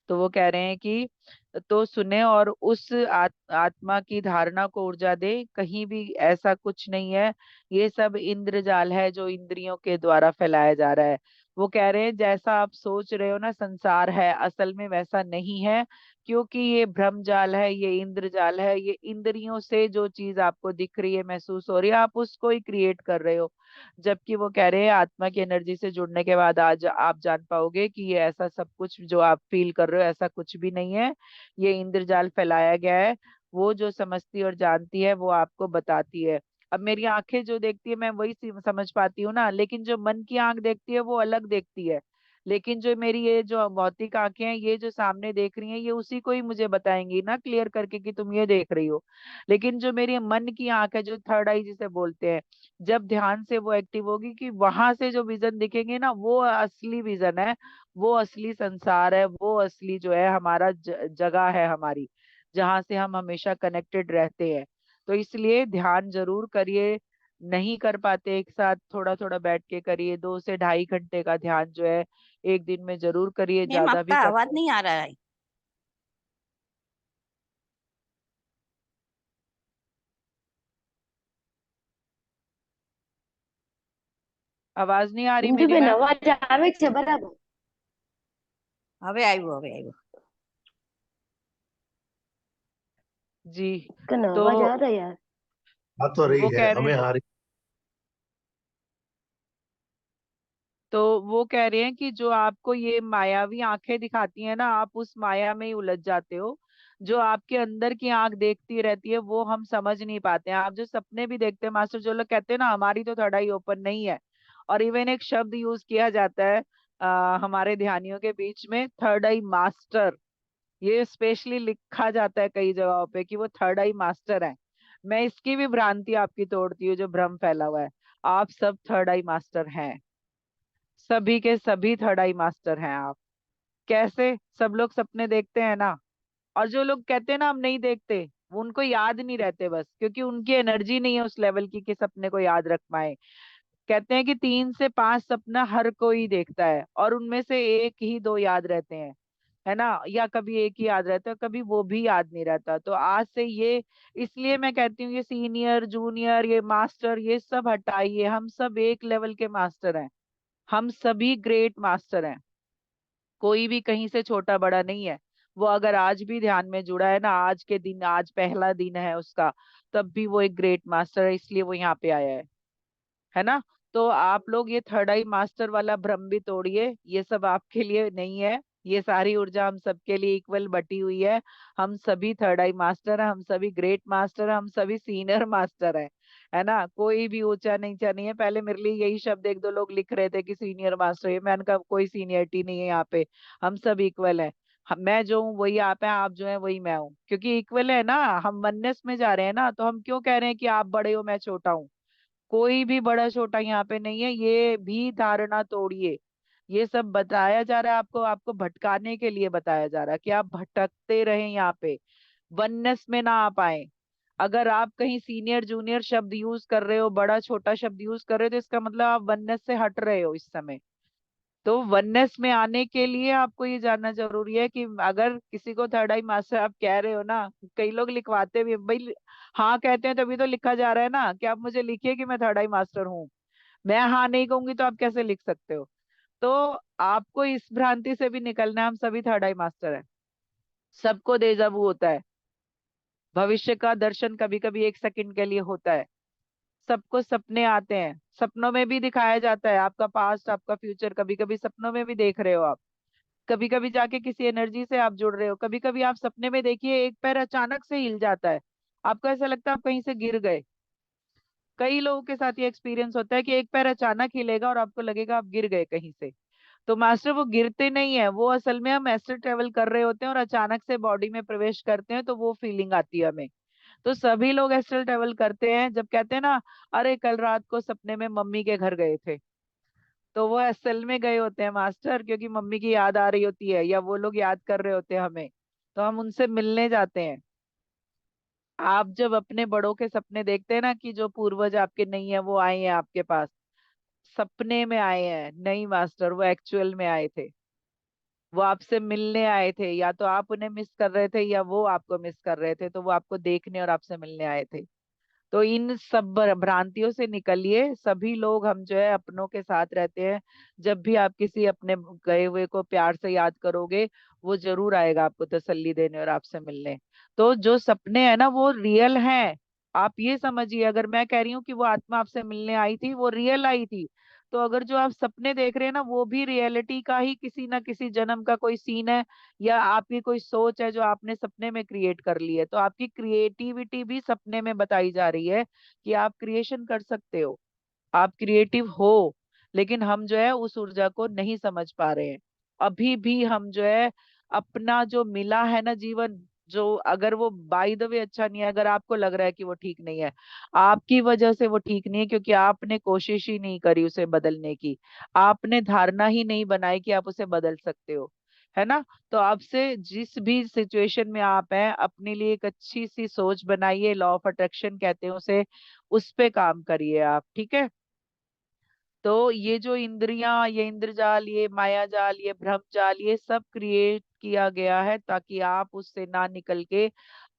तो वो कह रहे हैं कि तो सुने और उस आत्मा की धारणा को ऊर्जा दे, कहीं भी ऐसा कुछ नहीं है। ये सब इंद्रजाल है जो इंद्रियों के द्वारा फैलाया जा रहा है। वो कह रहे हैं जैसा आप सोच रहे हो ना संसार है, असल में वैसा नहीं है। क्योंकि ये भ्रम जाल है, ये इंद्रजाल है, ये इंद्रियों से जो चीज आपको दिख रही है, महसूस हो रही है, आप उसको ही क्रिएट कर रहे हो। जबकि वो कह रहे हैं आत्मा की एनर्जी से जुड़ने के बाद आज आप जान पाओगे कि ये ऐसा सब कुछ जो आप फील कर रहे हो ऐसा कुछ भी नहीं है। ये इंद्रजाल फैलाया गया है। वो जो समझती और जानती है वो आपको बताती है। अब मेरी आंखें जो देखती है मैं वही समझ पाती हूँ ना, लेकिन जो मन की आंख देखती है वो अलग देखती है। लेकिन जो मेरी ये जो भौतिक आंखें हैं, ये जो सामने देख रही हैं, ये उसी को ही मुझे बताएंगी ना क्लियर करके कि तुम ये देख रही हो। लेकिन जो मेरी मन की आंख है, जो थर्ड आई जिसे बोलते हैं, जब ध्यान से वो एक्टिव होगी कि वहां से जो विजन दिखेंगे ना, वो असली विजन है, वो असली संसार है, वो असली जो है हमारा जगह है हमारी, जहाँ से हम हमेशा कनेक्टेड रहते हैं। तो इसलिए ध्यान जरूर करिए। नहीं कर पाते एक साथ, थोड़ा थोड़ा बैठ के करिए, 2 से ढाई घंटे का ध्यान जो है एक दिन में जरूर करिए, मैम ज्यादा भी आपका आवाज करते हैं। नहीं आ रहा है। आवाज नहीं आ रही इंदु मेरी बेन मैम? अवाज આવે છે બરાબર? હવે આવ્યું, હવે આવ્યું। जी। कन तो आवाज आ रहा है यार। आ तो रही वो है, कह रहे हमें हैं आ रही। तो वो कह रहे हैं कि जो आपको ये मायावी आंखें दिखाती हैं ना, आप उस माया में ही उलझ जाते हो। जो आपके अंदर की आंख देखती रहती है वो हम समझ नहीं पाते हैं। आप जो सपने भी देखते हैं, मास्टर जो लोग कहते हैं ना हमारी तो थर्ड आई ओपन नहीं है। और इवन एक शब्द यूज किया जाता है हमारे ध्यानियों के बीच में, थर्ड आई मास्टर। ये स्पेशली लिखा जाता है कई जगहों पे कि वो थर्ड आई मास्टर है। मैं इसकी भी भ्रांति आपकी तोड़ती हूँ, जो भ्रम फैला हुआ है। आप सब थर्ड आई मास्टर हैं, सभी के सभी थर्ड आई मास्टर हैं आप। कैसे? सब लोग सपने देखते हैं ना। और जो लोग कहते हैं ना हम नहीं देखते, वो उनको याद नहीं रहते बस, क्योंकि उनकी एनर्जी नहीं है उस लेवल की कि सपने को याद रख पाए। कहते हैं कि 3 से 5 सपना हर कोई देखता है, और उनमें से एक ही दो याद रहते हैं, है ना, या कभी एक ही याद रहता है, कभी वो भी याद नहीं रहता। तो आज से ये, इसलिए मैं कहती हूँ ये सीनियर जूनियर ये मास्टर ये सब हटाइए, हम सब एक लेवल के मास्टर हैं। हम सभी ग्रेट मास्टर हैं, कोई भी कहीं से छोटा बड़ा नहीं है। वो अगर आज भी ध्यान में जुड़ा है ना, आज के दिन, आज पहला दिन है उसका, तब भी वो एक ग्रेट मास्टर है, इसलिए वो यहाँ पे आया है ना। तो आप लोग ये थर्ड आई मास्टर वाला भ्रम भी तोड़िए, ये सब आपके लिए नहीं है। ये सारी ऊर्जा हम सबके लिए इक्वल बटी हुई है। हम सभी थर्ड आई मास्टर हैं, हम सभी ग्रेट मास्टर हैं, हम सभी सीनियर मास्टर हैं, है ना। कोई भी ऊंचा नीचा नहीं है। पहले मेरे लिए यही शब्द एक दो लोग लिख रहे थे कि सीनियर मास्टर, ये मैंने कहा कोई सीनियरिटी नहीं है यहाँ पे, हम सब इक्वल है। मैं जो हूँ वही आप हैं, आप जो है वही मैं हूँ, क्योंकि इक्वल है ना, हम वननेस में जा रहे हैं ना। तो हम क्यों कह रहे हैं कि आप बड़े हो मैं छोटा हूँ? कोई भी बड़ा छोटा यहाँ पे नहीं है, ये भी धारणा तोड़िए। ये सब बताया जा रहा है आपको, आपको भटकाने के लिए बताया जा रहा है कि आप भटकते रहें यहाँ पे, वननेस में ना आ पाए। अगर आप कहीं सीनियर जूनियर शब्द यूज कर रहे हो, बड़ा छोटा शब्द यूज कर रहे हो, तो इसका मतलब आप वननेस से हट रहे हो इस समय। तो वननेस में आने के लिए आपको ये जानना जरूरी है कि अगर किसी को थर्ड आई मास्टर आप कह रहे हो ना, कई लोग लिखवाते भी हैं, भाई हाँ कहते हैं तभी तो लिखा जा रहा है ना कि आप मुझे लिखिए कि मैं थर्ड आई मास्टर हूँ। मैं हाँ नहीं कहूंगी तो आप कैसे लिख सकते हो? तो आपको इस भ्रांति से भी निकलना है, हम सभी थर्ड आई मास्टर हैं। सबको डेजावू होता है, भविष्य का दर्शन कभी कभी 1 सेकंड के लिए होता है। सबको सपने आते हैं, सपनों में भी दिखाया जाता है आपका पास्ट, आपका फ्यूचर, कभी कभी सपनों में भी देख रहे हो आप। कभी कभी जाके किसी एनर्जी से आप जुड़ रहे हो, कभी कभी आप सपने में देखिए एक पैर अचानक से हिल जाता है, आपको ऐसा लगता है आप कहीं से गिर गए। कई लोगों के साथ ये एक्सपीरियंस होता है कि एक पैर अचानक हिलेगा और आपको लगेगा आप गिर गए कहीं से। तो मास्टर वो गिरते नहीं है, वो असल में हम एस्ट्रल ट्रेवल कर रहे होते हैं और अचानक से बॉडी में प्रवेश करते हैं, तो वो फीलिंग आती है हमें। तो सभी लोग एस्ट्रल ट्रेवल करते हैं, जब कहते हैं ना, अरे कल रात को सपने में मम्मी के घर गए थे, तो वो असल में गए होते हैं मास्टर, क्योंकि मम्मी की याद आ रही होती है या वो लोग याद कर रहे होते हैं हमें, तो हम उनसे मिलने जाते हैं। आप जब अपने बड़ों के सपने देखते हैं ना, कि जो पूर्वज आपके नहीं है वो आए हैं आपके पास, सपने में आए हैं, नहीं मास्टर, वो एक्चुअल में आए थे। वो आपसे मिलने आए थे, या तो आप उन्हें मिस कर रहे थे या वो आपको मिस कर रहे थे, तो वो आपको देखने और आपसे मिलने आए थे। तो इन सब भ्रांतियों से निकलिए, सभी लोग हम जो है अपनों के साथ रहते हैं। जब भी आप किसी अपने गए हुए को प्यार से याद करोगे, वो जरूर आएगा आपको तसल्ली देने और आपसे मिलने। तो जो सपने हैं ना वो रियल हैं। आप ये समझिए, अगर मैं कह रही हूँ कि वो आत्मा आपसे मिलने आई थी, वो रियल आई थी, तो अगर जो आप सपने देख रहे हैं ना, वो भी रियलिटी का ही किसी ना किसी जन्म का कोई सीन है, या आपकी कोई सोच है जो आपने सपने में क्रिएट कर ली है। तो आपकी क्रिएटिविटी भी सपने में बताई जा रही है कि आप क्रिएशन कर सकते हो, आप क्रिएटिव हो। लेकिन हम जो है उस ऊर्जा को नहीं समझ पा रहे हैं। अभी भी हम जो है अपना जो मिला है ना जीवन, जो अगर वो बाय द वे अच्छा नहीं है, अगर आपको लग रहा है कि वो ठीक नहीं है, आपकी वजह से वो ठीक नहीं है, क्योंकि आपने कोशिश ही नहीं करी उसे बदलने की। आपने धारणा ही नहीं बनाई कि आप उसे बदल सकते हो, है ना। तो आपसे जिस भी सिचुएशन में आप हैं, अपने लिए एक अच्छी सी सोच बनाइए, लॉ ऑफ अट्रैक्शन कहते हैं उसे, उस पे काम करिए आप, ठीक है। तो ये जो इंद्रियां, ये इंद्रजाल, ये माया जाल, ये भ्रम जाल, ये सब क्रिएट किया गया है ताकि आप उससे ना निकल के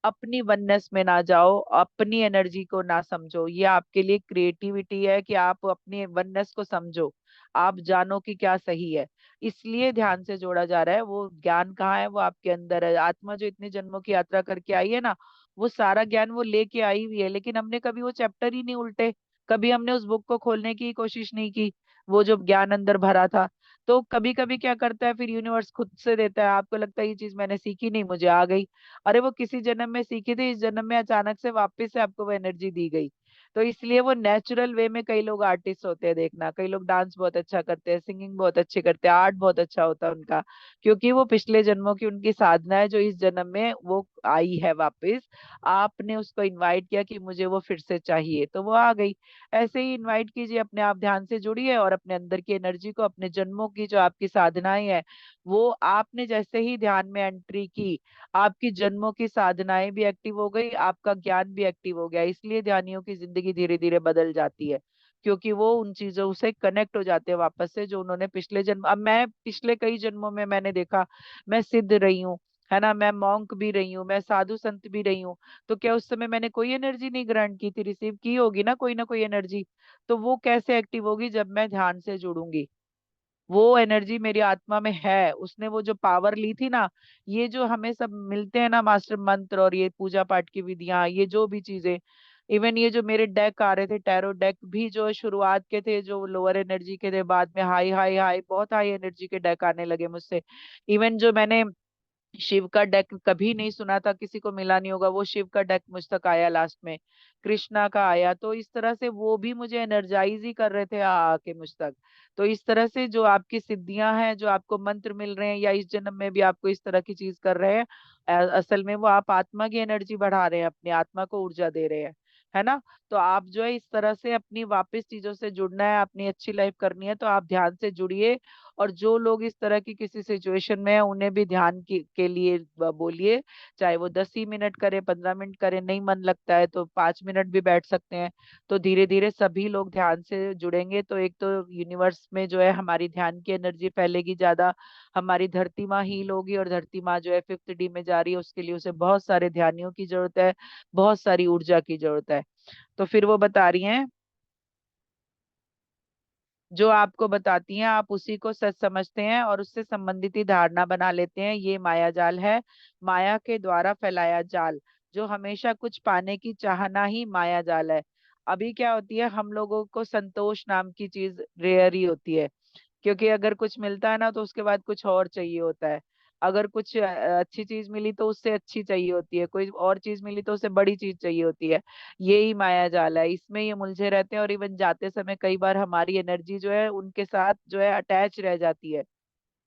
अपनी वननेस में ना जाओ, अपनी एनर्जी को ना समझो। ये आपके लिए क्रिएटिविटी है कि आप अपनी वननेस को समझो, आप जानो कि क्या सही है। इसलिए ध्यान से जोड़ा जा रहा है। वो ज्ञान कहाँ है? वो आपके अंदर है। आत्मा जो इतने जन्मों की यात्रा करके आई है ना, वो सारा ज्ञान वो लेके आई हुई है, लेकिन हमने कभी वो चैप्टर ही नहीं उल्टे, कभी हमने उस बुक को खोलने की कोशिश नहीं की, वो जो ज्ञान अंदर भरा था। तो कभी कभी क्या करता है, फिर यूनिवर्स खुद से देता है, आपको लगता है ये चीज मैंने सीखी नहीं, मुझे आ गई। अरे वो किसी जन्म में सीखी थी, इस जन्म में अचानक से वापस से आपको वो एनर्जी दी गई। तो इसलिए वो नेचुरल वे में, कई लोग आर्टिस्ट होते हैं, देखना, कई लोग डांस बहुत अच्छा करते हैं, सिंगिंग बहुत अच्छी करते हैं, आर्ट बहुत अच्छा होता है उनका, क्योंकि वो पिछले जन्मों की उनकी साधना है जो इस जन्म में वो आई है वापस। आपने उसको इनवाइट किया कि मुझे वो फिर से चाहिए, तो वो आ गई। ऐसे ही इनवाइट कीजिए, अपने आप ध्यान से जुड़िए और अपने अंदर की एनर्जी को, अपने जन्मों की जो आपकी साधनाएं हैं, वो आपने जैसे ही ध्यान में एंट्री की, आपकी जन्मों की साधनाएं भी एक्टिव हो गई, आपका ज्ञान भी एक्टिव हो गया। इसलिए ध्यानियों की जिंदगी धीरे धीरे बदल जाती है, क्योंकि वो उन चीजों से कनेक्ट हो जाते हैं वापस से जो उन्होंने पिछले जन्म, अब मैं पिछले कई जन्मों में मैंने देखा, मैं सिद्ध रही हूँ, है ना, मैं मॉन्क भी रही हूँ, मैं साधु संत भी रही हूँ। तो क्या उस समय मैंने कोई एनर्जी नहीं ग्रहण की थी? रिसीव की होगी ना कोई एनर्जी। तो वो कैसे एक्टिव होगी? जब मैं ध्यान से जुड़ूंगी। वो एनर्जी मेरी आत्मा में है, उसने वो जो पावर ली थी ना। ये जो हमें सब मिलते हैं ना मास्टर मंत्र, और ये पूजा पाठ की विधियां, ये जो भी चीजें, इवन ये जो मेरे डेक आ रहे थे, टैरो डेक भी, जो शुरुआत के थे जो लोअर एनर्जी के थे, बाद में हाई हाई हाई बहुत हाई एनर्जी के डेक आने लगे मुझसे। इवन जो मैंने शिव का डेक कभी नहीं सुना था, किसी को मिला नहीं होगा, वो शिव का डेक मुझ तक आया लास्ट में, कृष्णा का आया। तो इस तरह से वो भी मुझे एनर्जाइज ही कर रहे थे आके मुझ तक। तो इस तरह से जो आपकी सिद्धियां हैं, जो आपको मंत्र मिल रहे हैं, या इस जन्म में भी आपको इस तरह की चीज कर रहे हैं, असल में वो आप आत्मा की एनर्जी बढ़ा रहे हैं, अपनी आत्मा को ऊर्जा दे रहे हैं, है ना। तो आप जो है इस तरह से अपनी वापस चीजों से जुड़ना है, अपनी अच्छी लाइफ करनी है, तो आप ध्यान से जुड़िए। और जो लोग इस तरह की किसी सिचुएशन में है, उन्हें भी ध्यान के लिए बोलिए, चाहे वो 10 ही मिनट करे, 15 मिनट करे, नहीं मन लगता है तो 5 मिनट भी बैठ सकते हैं। तो धीरे धीरे सभी लोग ध्यान से जुड़ेंगे, तो एक तो यूनिवर्स में जो है हमारी ध्यान की एनर्जी फैलेगी ज्यादा, हमारी धरती माँ हील होगी, और धरती माँ जो है 5th डी में जा रही है, उसके लिए उसे बहुत सारे ध्यानियों की जरूरत है, बहुत सारी ऊर्जा की जरूरत है। तो फिर वो बता रही हैं, जो आपको बताती हैं आप उसी को सच समझते हैं और उससे संबंधित ही धारणा बना लेते हैं, ये माया जाल है, माया के द्वारा फैलाया जाल। जो हमेशा कुछ पाने की चाहना ही माया जाल है। अभी क्या होती है, हम लोगों को संतोष नाम की चीज रेयर ही होती है। क्योंकि अगर कुछ मिलता है ना तो उसके बाद कुछ और चाहिए होता है। अगर कुछ अच्छी चीज मिली तो उससे अच्छी चाहिए होती है, कोई और चीज मिली तो उससे बड़ी चीज चाहिए होती है। यही माया जाल है, इसमें ये मुलझे रहते हैं। और इवन जाते समय कई बार हमारी एनर्जी जो है उनके साथ जो है अटैच रह जाती है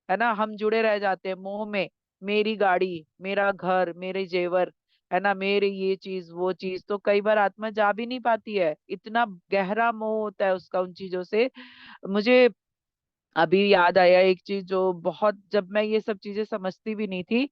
ना, हम जुड़े रह जाते हैं मोह में। मेरी गाड़ी, मेरा घर, मेरे जेवर, है ना, मेरे ये चीज वो चीज, तो कई बार आत्मा जा भी नहीं पाती है, इतना गहरा मोह होता है उसका उन चीजों से। मुझे अभी याद आया एक चीज, जो बहुत, जब मैं ये सब चीजें समझती भी नहीं थी,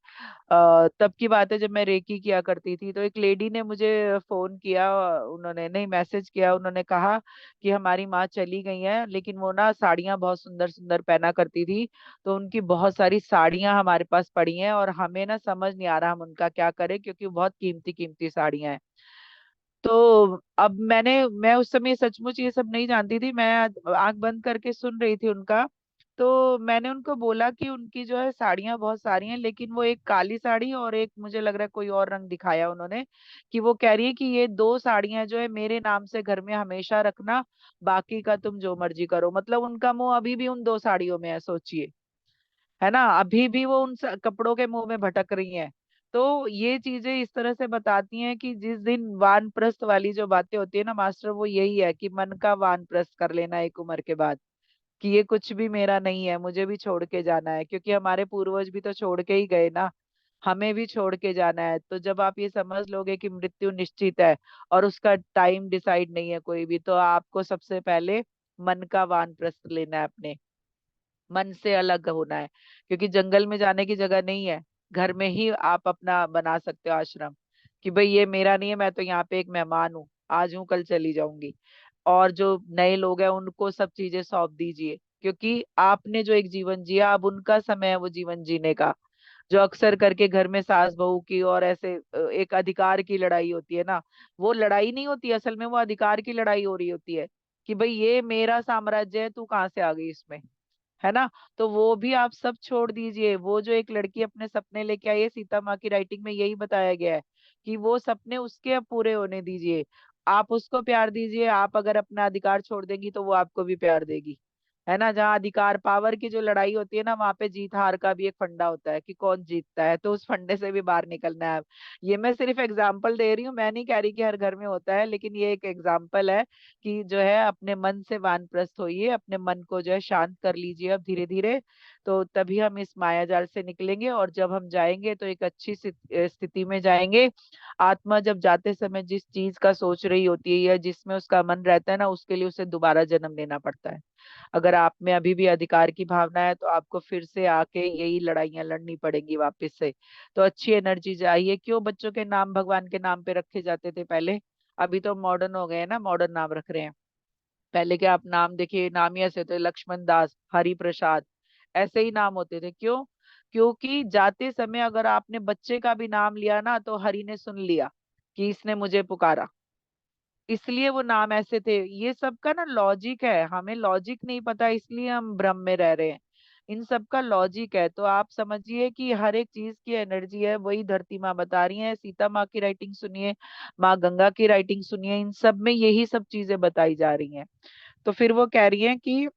तब की बात है जब मैं रेकी किया करती थी। तो एक लेडी ने मुझे फोन किया, उन्होंने नहीं, मैसेज किया। उन्होंने कहा कि हमारी माँ चली गई है, लेकिन वो ना साड़ियाँ बहुत सुंदर सुंदर पहना करती थी, तो उनकी बहुत सारी साड़ियाँ हमारे पास पड़ी हैं और हमें ना समझ नहीं आ रहा हम उनका क्या करें, क्योंकि वो बहुत कीमती कीमती साड़ियाँ हैं। तो अब मैं उस समय सचमुच ये सब नहीं जानती थी, मैं आंख बंद करके सुन रही थी उनका। तो मैंने उनको बोला कि उनकी जो है साड़ियां बहुत सारी हैं, लेकिन वो एक काली साड़ी और एक मुझे लग रहा है कोई और रंग दिखाया उन्होंने, कि वो कह रही है कि ये दो साड़ियां जो है मेरे नाम से घर में हमेशा रखना, बाकी का तुम जो मर्जी करो। मतलब उनका मुंह अभी भी उन दो साड़ियों में है, सोचिए, है ना, अभी भी वो उन कपड़ों के मुंह में भटक रही हैं। तो ये चीजें इस तरह से बताती हैं कि जिस दिन वानप्रस्थ वाली जो बातें होती है ना मास्टर, वो यही है कि मन का वानप्रस्थ कर लेना एक उम्र के बाद, कि ये कुछ भी मेरा नहीं है, मुझे भी छोड़ के जाना है, क्योंकि हमारे पूर्वज भी तो छोड़ के ही गए ना, हमें भी छोड़ के जाना है। तो जब आप ये समझ लोगे कि मृत्यु निश्चित है और उसका टाइम डिसाइड नहीं है कोई भी, तो आपको सबसे पहले मन का वानप्रस्थ लेना है, अपने मन से अलग होना है। क्योंकि जंगल में जाने की जगह नहीं है, घर में ही आप अपना बना सकते हो आश्रम, कि भाई ये मेरा नहीं है, मैं तो यहाँ पे एक मेहमान हूँ, आज हूँ कल चली जाऊंगी। और जो नए लोग हैं उनको सब चीजें सौंप दीजिए, क्योंकि आपने जो एक जीवन जिया, अब उनका समय है वो जीवन जीने का। जो अक्सर करके घर में सास बहू की और ऐसे एक अधिकार की लड़ाई होती है ना, वो लड़ाई नहीं होती असल में, वो अधिकार की लड़ाई हो रही होती है, कि भाई ये मेरा साम्राज्य है, तू कहाँ से आ गई इसमें, है ना। तो वो भी आप सब छोड़ दीजिए। वो जो एक लड़की अपने सपने लेके आई है, सीता माँ की राइटिंग में यही बताया गया है कि वो सपने उसके अब पूरे होने दीजिए, आप उसको प्यार दीजिए। आप अगर अपना अधिकार छोड़ देंगी तो वो आपको भी प्यार देगी, है ना। जहाँ अधिकार पावर की जो लड़ाई होती है ना, वहां पे जीत हार का भी एक फंडा होता है कि कौन जीतता है, तो उस फंडे से भी बाहर निकलना है। ये मैं सिर्फ एग्जाम्पल दे रही हूँ, मैं नहीं कह रही कि हर घर में होता है, लेकिन ये एक एग्जाम्पल है कि जो है अपने मन से वानप्रस्थ होइए, अपने मन को जो है शांत कर लीजिए अब धीरे धीरे। तो तभी हम इस माया जाल से निकलेंगे, और जब हम जाएंगे तो एक अच्छी स्थिति में जाएंगे। आत्मा जब जाते समय जिस चीज का सोच रही होती है या जिसमें उसका मन रहता है ना, उसके लिए उसे दोबारा जन्म लेना पड़ता है। अगर आप में अभी भी अधिकार की भावना है तो आपको फिर से आके यही लड़ाइयां लड़नी पड़ेंगी वापस से। तो अच्छी एनर्जी चाहिए। क्यों बच्चों के नाम भगवान के नाम पे रखे जाते थे पहले, अभी तो मॉडर्न हो गए हैं ना, मॉडर्न नाम रख रहे हैं। पहले के आप नाम देखिए, नाम ही ऐसे थे, लक्ष्मण दास, हरि प्रसाद, ऐसे ही नाम होते थे। क्यों? क्योंकि जाते समय अगर आपने बच्चे का भी नाम लिया ना, तो हरि ने सुन लिया कि इसने मुझे पुकारा, इसलिए वो नाम ऐसे थे। ये सब का ना लॉजिक है, हमें लॉजिक नहीं पता, इसलिए हम भ्रम में रह रहे हैं। इन सब का लॉजिक है, तो आप समझिए कि हर एक चीज की एनर्जी है, वही धरती माँ बता रही है। सीता माँ की राइटिंग सुनिए, माँ गंगा की राइटिंग सुनिए, इन सब में यही सब चीजें बताई जा रही हैं। तो फिर वो कह रही हैं कि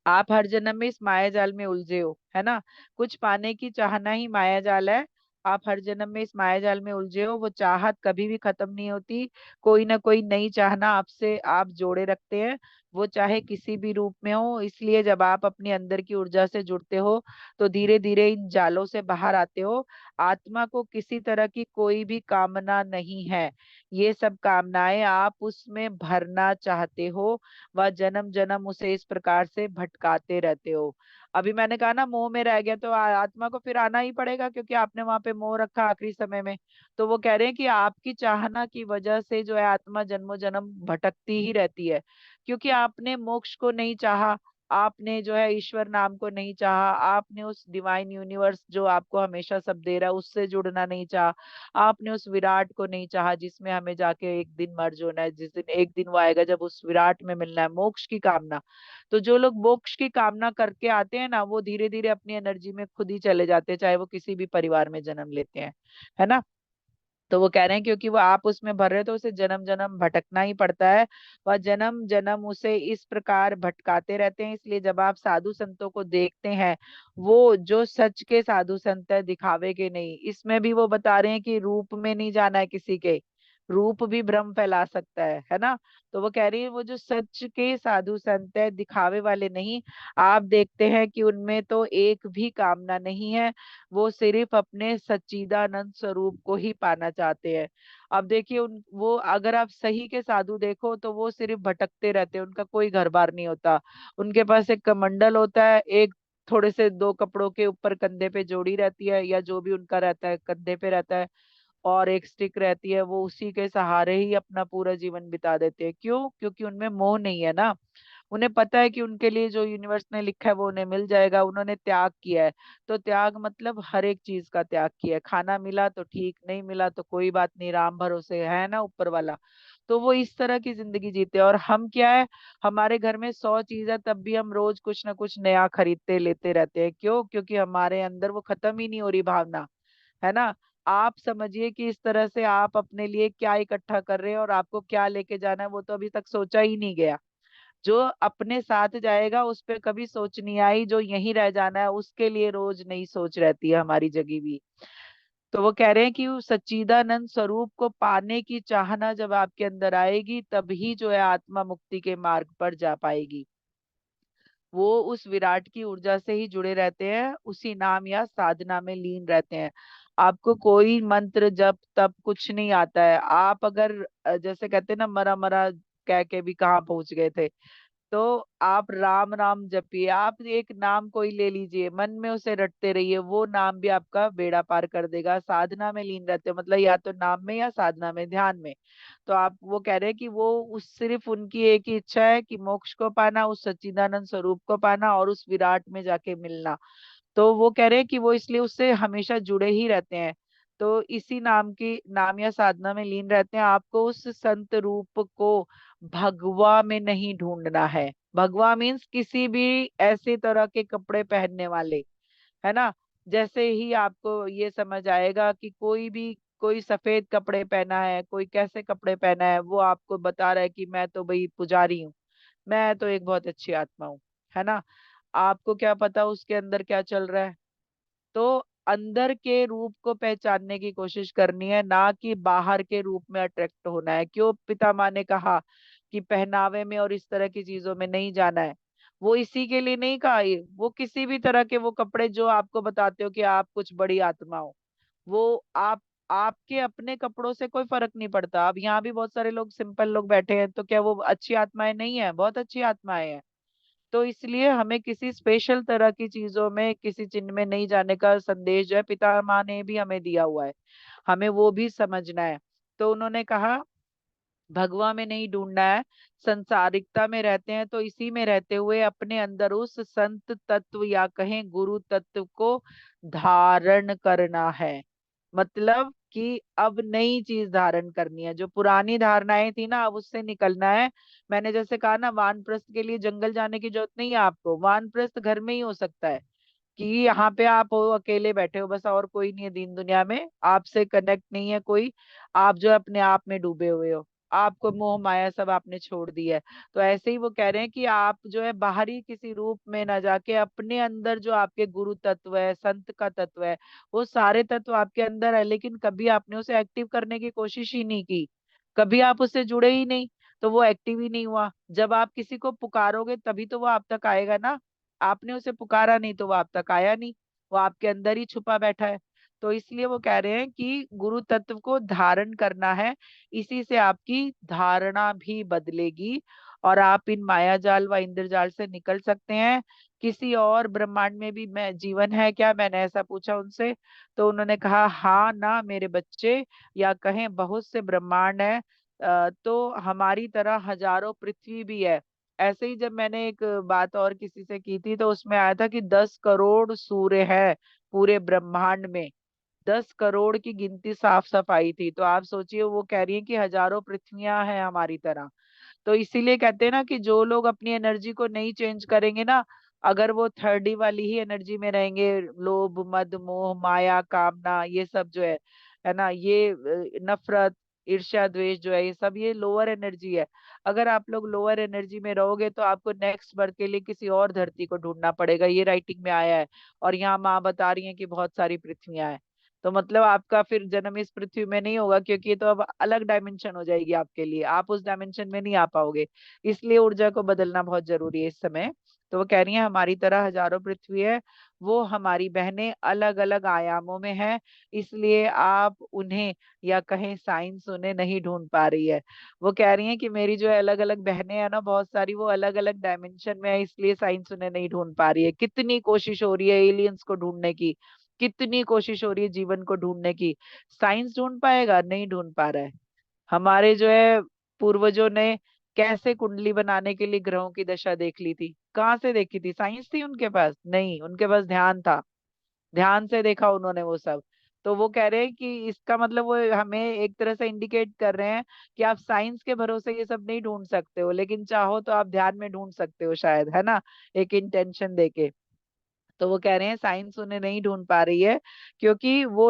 आप हर जन्म में इस माया जाल में उलझे हो, है ना, कुछ पाने की चाहना ही माया जाल है। आप हर जन्म में इस माया जाल में उलझे हो, वो चाहत कभी भी खत्म नहीं होती। कोई ना कोई नई चाहना आपसे आप जोड़े रखते हैं, वो चाहे किसी भी रूप में हो। इसलिए जब आप अपनी अंदर की ऊर्जा से जुड़ते हो तो धीरे धीरे इन जालों से बाहर आते हो। आत्मा को किसी तरह की कोई भी कामना नहीं है, ये सब कामनाएं आप उसमें भरना चाहते हो, वह जन्म जन्म उसे इस प्रकार से भटकाते रहते हो। अभी मैंने कहा ना मोह में रह गया, तो आत्मा को फिर आना ही पड़ेगा, क्योंकि आपने वहां पे मोह रखा आखिरी समय में। तो वो कह रहे हैं कि आपकी चाहना की वजह से जो है आत्मा जन्मों जन्म भटकती ही रहती है, क्योंकि आपने मोक्ष को नहीं चाहा, आपने जो है ईश्वर नाम को नहीं चाहा, आपने उस डिवाइन यूनिवर्स जो आपको हमेशा सब दे रहा है उससे जुड़ना नहीं चाहा, आपने उस विराट को नहीं चाहा जिसमें हमें जाके एक दिन मर्ज होना है, जिस दिन एक दिन वो आएगा जब उस विराट में मिलना है, मोक्ष की कामना। तो जो लोग मोक्ष की कामना करके आते हैं ना, वो धीरे धीरे अपनी एनर्जी में खुद ही चले जाते हैं, चाहे वो किसी भी परिवार में जन्म लेते हैं, है ना। तो वो कह रहे हैं क्योंकि वो आप उसमें भर रहे हो तो उसे जन्म जन्म भटकना ही पड़ता है, वह जन्म जन्म उसे इस प्रकार भटकाते रहते हैं। इसलिए जब आप साधु संतों को देखते हैं, वो जो सच के साधु संत है, दिखावे के नहीं। इसमें भी वो बता रहे हैं कि रूप में नहीं जाना है किसी के, रूप भी भ्रम फैला सकता है ना। तो वो कह रही है वो जो सच के साधु संत है, दिखावे वाले नहीं, आप देखते हैं कि उनमें तो एक भी कामना नहीं है, वो सिर्फ अपने सच्चिदानंद स्वरूप को ही पाना चाहते हैं। अब देखिए उन वो अगर आप सही के साधु देखो तो वो सिर्फ भटकते रहते हैं, उनका कोई घर बार नहीं होता। उनके पास एक कमंडल होता है, एक थोड़े से दो कपड़ों के ऊपर कंधे पे जोड़ी रहती है, या जो भी उनका रहता है कंधे पे रहता है, और एक स्टिक रहती है, वो उसी के सहारे ही अपना पूरा जीवन बिता देते हैं। क्यों? क्योंकि उनमें मोह नहीं है ना। उन्हें पता है कि उनके लिए जो यूनिवर्स ने लिखा है वो उन्हें मिल जाएगा, उन्होंने त्याग किया है। तो त्याग मतलब हर एक चीज का त्याग किया है, खाना मिला तो ठीक, नहीं मिला तो कोई बात नहीं, राम भरोसे है ना ऊपर वाला। तो वो इस तरह की जिंदगी जीते हैं। और हम क्या है, हमारे घर में 100 चीज है तब भी हम रोज कुछ ना कुछ नया खरीदते लेते रहते हैं। क्यों? क्योंकि हमारे अंदर वो खत्म ही नहीं हो रही भावना, है ना। आप समझिए कि इस तरह से आप अपने लिए क्या इकट्ठा कर रहे हैं और आपको क्या लेके जाना है, वो तो अभी तक सोचा ही नहीं गया। जो अपने साथ जाएगा उस पे कभी सोच नहीं आई, जो यहीं रह जाना है उसके लिए रोज नई सोच रहती है हमारी जगी हुई। तो वो कह रहे हैं कि उस सच्चिदानंद स्वरूप को पाने की चाहना जब आपके अंदर आएगी, तभी जो है आत्मा मुक्ति के मार्ग पर जा पाएगी। वो उस विराट की ऊर्जा से ही जुड़े रहते हैं, उसी नाम या साधना में लीन रहते हैं। आपको कोई मंत्र जप तप कुछ नहीं आता है। आप अगर जैसे कहते हैं ना, मरा मरा कह के भी कहाँ पहुंच गए थे, तो आप राम राम जपिए। आप एक नाम कोई ले लीजिए, मन में उसे रटते रहिए, वो नाम भी आपका बेड़ा पार कर देगा। साधना में लीन रहते हो मतलब या तो नाम में या साधना में, ध्यान में। तो आप वो कह रहे हैं कि वो उस सिर्फ उनकी एक ही इच्छा है कि मोक्ष को पाना, उस सच्चिदानंद स्वरूप को पाना और उस विराट में जाके मिलना। तो वो कह रहे हैं कि वो इसलिए उससे हमेशा जुड़े ही रहते हैं। तो इसी नाम की नाम या साधना में लीन रहते हैं। आपको उस संत रूप को भगवा में नहीं ढूंढना है। भगवा मीन्स किसी भी ऐसे तरह के कपड़े पहनने वाले, है ना। जैसे ही आपको ये समझ आएगा कि कोई भी, कोई सफेद कपड़े पहना है, कोई कैसे कपड़े पहना है, वो आपको बता रहा है कि मैं तो भाई पुजारी हूँ, मैं तो एक बहुत अच्छी आत्मा हूँ, है ना। आपको क्या पता उसके अंदर क्या चल रहा है। तो अंदर के रूप को पहचानने की कोशिश करनी है, ना कि बाहर के रूप में अट्रैक्ट होना है। क्यों पितामह ने कहा कि पहनावे में और इस तरह की चीजों में नहीं जाना है? वो इसी के लिए नहीं कहा ये, वो किसी भी तरह के वो कपड़े जो आपको बताते हो कि आप कुछ बड़ी आत्मा हो, वो आपके अपने कपड़ों से कोई फर्क नहीं पड़ता। अब यहाँ भी बहुत सारे लोग सिंपल लोग बैठे हैं, तो क्या वो अच्छी आत्माएं नहीं है? बहुत अच्छी आत्माएं हैं। तो इसलिए हमें किसी स्पेशल तरह की चीजों में, किसी चिन्ह में नहीं जाने का संदेश जो है पितामह ने भी हमें दिया हुआ है, हमें वो भी समझना है। तो उन्होंने कहा भगवा में नहीं ढूंढना है, संसारिकता में रहते हैं तो इसी में रहते हुए अपने अंदर उस संत तत्व या कहें गुरु तत्व को धारण करना है। मतलब कि अब नई चीज धारण करनी है, जो पुरानी धारणाएं थी ना, अब उससे निकलना है। मैंने जैसे कहा ना, वानप्रस्थ के लिए जंगल जाने की जरूरत नहीं है आपको, वानप्रस्थ घर में ही हो सकता है। कि यहाँ पे आप हो, अकेले बैठे हो बस, और कोई नहीं है दीन दुनिया में, आपसे कनेक्ट नहीं है कोई, आप जो है अपने आप में डूबे हुए हो, आपको मोह माया सब आपने छोड़ दी है। तो ऐसे ही वो कह रहे हैं कि आप जो है बाहरी किसी रूप में ना जाके अपने अंदर जो आपके गुरु तत्व है, संत का तत्व है, वो सारे तत्व आपके अंदर है, लेकिन कभी आपने उसे एक्टिव करने की कोशिश ही नहीं की, कभी आप उससे जुड़े ही नहीं, तो वो एक्टिव ही नहीं हुआ। जब आप किसी को पुकारोगे तभी तो वो आप तक आएगा ना। आपने उसे पुकारा नहीं तो वो आप तक आया नहीं, वो आपके अंदर ही छुपा बैठा है। तो इसलिए वो कह रहे हैं कि गुरु तत्व को धारण करना है, इसी से आपकी धारणा भी बदलेगी और आप इन माया जाल व इंद्रजाल से निकल सकते हैं। किसी और ब्रह्मांड में भी मैं जीवन है क्या, मैंने ऐसा पूछा उनसे। तो उन्होंने कहा हाँ ना मेरे बच्चे, या कहें बहुत से ब्रह्मांड है। तो हमारी तरह हजारों पृथ्वी भी है। ऐसे ही जब मैंने एक बात और किसी से की थी तो उसमें आया था कि 10 करोड़ सूर्य है पूरे ब्रह्मांड में, 10 करोड़ की गिनती साफ साफ आई थी। तो आप सोचिए, वो कह रही है कि हजारों पृथ्वियां हैं हमारी तरह। तो इसीलिए कहते हैं ना कि जो लोग अपनी एनर्जी को नहीं चेंज करेंगे ना, अगर वो थर्डी वाली ही एनर्जी में रहेंगे, लोभ मद मोह माया कामना ये सब जो है, है ना, ये नफरत, ईर्ष्या, द्वेष जो है, ये सब ये लोअर एनर्जी है। अगर आप लोग लोअर एनर्जी में रहोगे तो आपको नेक्स्ट बर्थ के लिए किसी और धरती को ढूंढना पड़ेगा, ये राइटिंग में आया है। और यहाँ माँ बता रही है कि बहुत सारी पृथ्वियां हैं। तो मतलब आपका फिर जन्म इस पृथ्वी में नहीं होगा, क्योंकि ये तो अब अलग डायमेंशन हो जाएगी आपके लिए, आप उस डायमेंशन में नहीं आ पाओगे। इसलिए ऊर्जा को बदलना बहुत जरूरी है इस समय। तो वो कह रही है हमारी तरह हजारों पृथ्वी है, वो हमारी बहनें अलग अलग आयामों में है, इसलिए आप उन्हें, या कहें साइंस उन्हें नहीं ढूंढ पा रही है। वो कह रही हैं कि मेरी जो है अलग अलग बहनें हैं ना बहुत सारी, वो अलग अलग डायमेंशन में है, इसलिए साइंस उन्हें नहीं ढूंढ पा रही है। कितनी कोशिश हो रही है एलियंस को ढूंढने की, कितनी कोशिश हो रही है जीवन को ढूंढने की, साइंस ढूंढ पाएगा? नहीं ढूंढ पा रहा है। हमारे जो है पूर्वजों ने कैसे कुंडली बनाने के लिए ग्रहों की दशा देख ली थी? कहाँ से देखी थी? साइंस थी उनके पास? नहीं, उनके पास ध्यान था, ध्यान से देखा उन्होंने वो सब। तो वो कह रहे हैं कि इसका मतलब वो हमें एक तरह से इंडिकेट कर रहे हैं कि आप साइंस के भरोसे ये सब नहीं ढूंढ सकते हो, लेकिन चाहो तो आप ध्यान में ढूंढ सकते हो शायद, है ना, एक इंटेंशन देके। तो वो कह रहे हैं साइंस उन्हें नहीं ढूंढ पा रही है, क्योंकि वो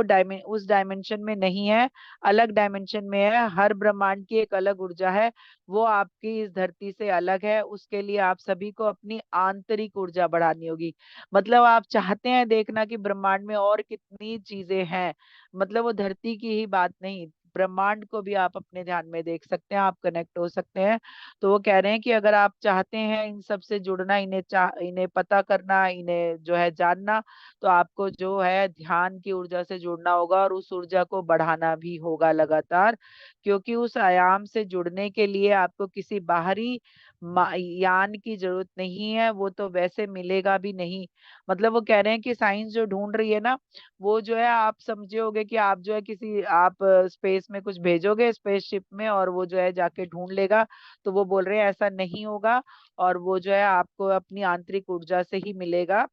उस डायमेंशन में नहीं है, अलग डायमेंशन में है। हर ब्रह्मांड की एक अलग ऊर्जा है, वो आपकी इस धरती से अलग है। उसके लिए आप सभी को अपनी आंतरिक ऊर्जा बढ़ानी होगी। मतलब आप चाहते हैं देखना कि ब्रह्मांड में और कितनी चीजें हैं, मतलब वो धरती की ही बात नहीं, ब्रह्मांड को भी आप अपने ध्यान में देख सकते हैं, आप कनेक्ट हो सकते हैं। तो वो कह रहे हैं कि अगर आप चाहते हैं इन सब से जुड़ना, इन्हें पता करना, इन्हें जो है जानना, तो आपको जो है ध्यान की ऊर्जा से जुड़ना होगा, और उस ऊर्जा को बढ़ाना भी होगा लगातार। क्योंकि उस आयाम से जुड़ने के लिए आपको किसी बाहरी यान की जरूरत नहीं है, वो तो वैसे मिलेगा भी नहीं। मतलब वो कह रहे हैं कि साइंस जो ढूंढ रही है ना, वो जो है आप समझोगे कि आप जो है किसी, आप स्पेस में कुछ भेजोगे स्पेसशिप में, और वो जो है जाके ढूंढ लेगा। तो वो बोल रहे हैं ऐसा नहीं होगा, और वो जो है आपको अपनी आंतरिक ऊर्जा से ही मिलेगा,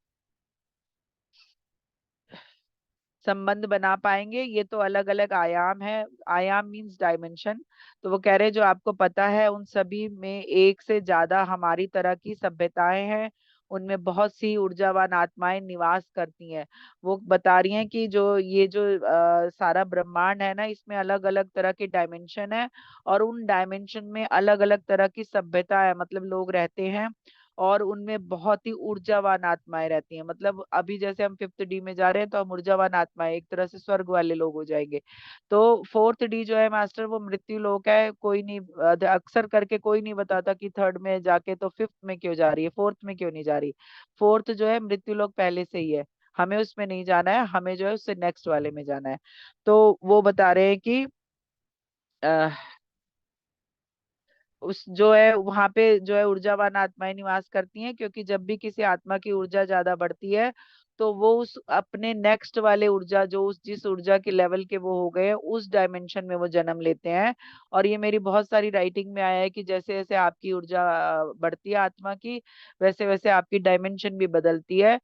संबंध बना पाएंगे। ये तो अलग अलग आयाम है, आयाम मींस डायमेंशन। तो वो कह रहे हैं जो आपको पता है उन सभी में एक से ज्यादा हमारी तरह की सभ्यताएं हैं, उनमें बहुत सी ऊर्जावान आत्माएं निवास करती हैं। वो बता रही हैं कि जो ये जो सारा ब्रह्मांड है ना, इसमें अलग अलग तरह के डायमेंशन है, और उन डायमेंशन में अलग अलग तरह की सभ्यता है, मतलब लोग रहते हैं। और उनमें बहुत ही ऊर्जावान आत्माएं रहती हैं। मतलब अभी जैसे हम फिफ्थ डी में जा रहे हैं, तो हम ऊर्जावान आत्माएं, एक तरह से स्वर्ग वाले लोग हो जाएंगे। तो फोर्थ डी जो है मास्टर, वो मृत्यु लोक है। कोई नहीं, अक्सर करके कोई नहीं बताता कि थर्ड में जाके तो फिफ्थ में क्यों जा रही है, फोर्थ में क्यों नहीं जा रही। फोर्थ जो है मृत्यु लोक पहले से ही है, हमें उसमें नहीं जाना है, हमें जो है उससे नेक्स्ट वाले में जाना है। तो वो बता रहे हैं कि उस जो है वहां पे जो है ऊर्जावान आत्माएं निवास करती हैं, क्योंकि जब भी किसी आत्मा की ऊर्जा ज्यादा बढ़ती है, तो वो उस अपने नेक्स्ट वाले ऊर्जा, जो उस जिस ऊर्जा के लेवल के वो हो गए हैं, उस डायमेंशन में वो जन्म लेते हैं। और ये मेरी बहुत सारी राइटिंग में आया है कि जैसे जैसे आपकी ऊर्जा बढ़ती है आत्मा की, वैसे वैसे आपकी डायमेंशन भी बदलती है।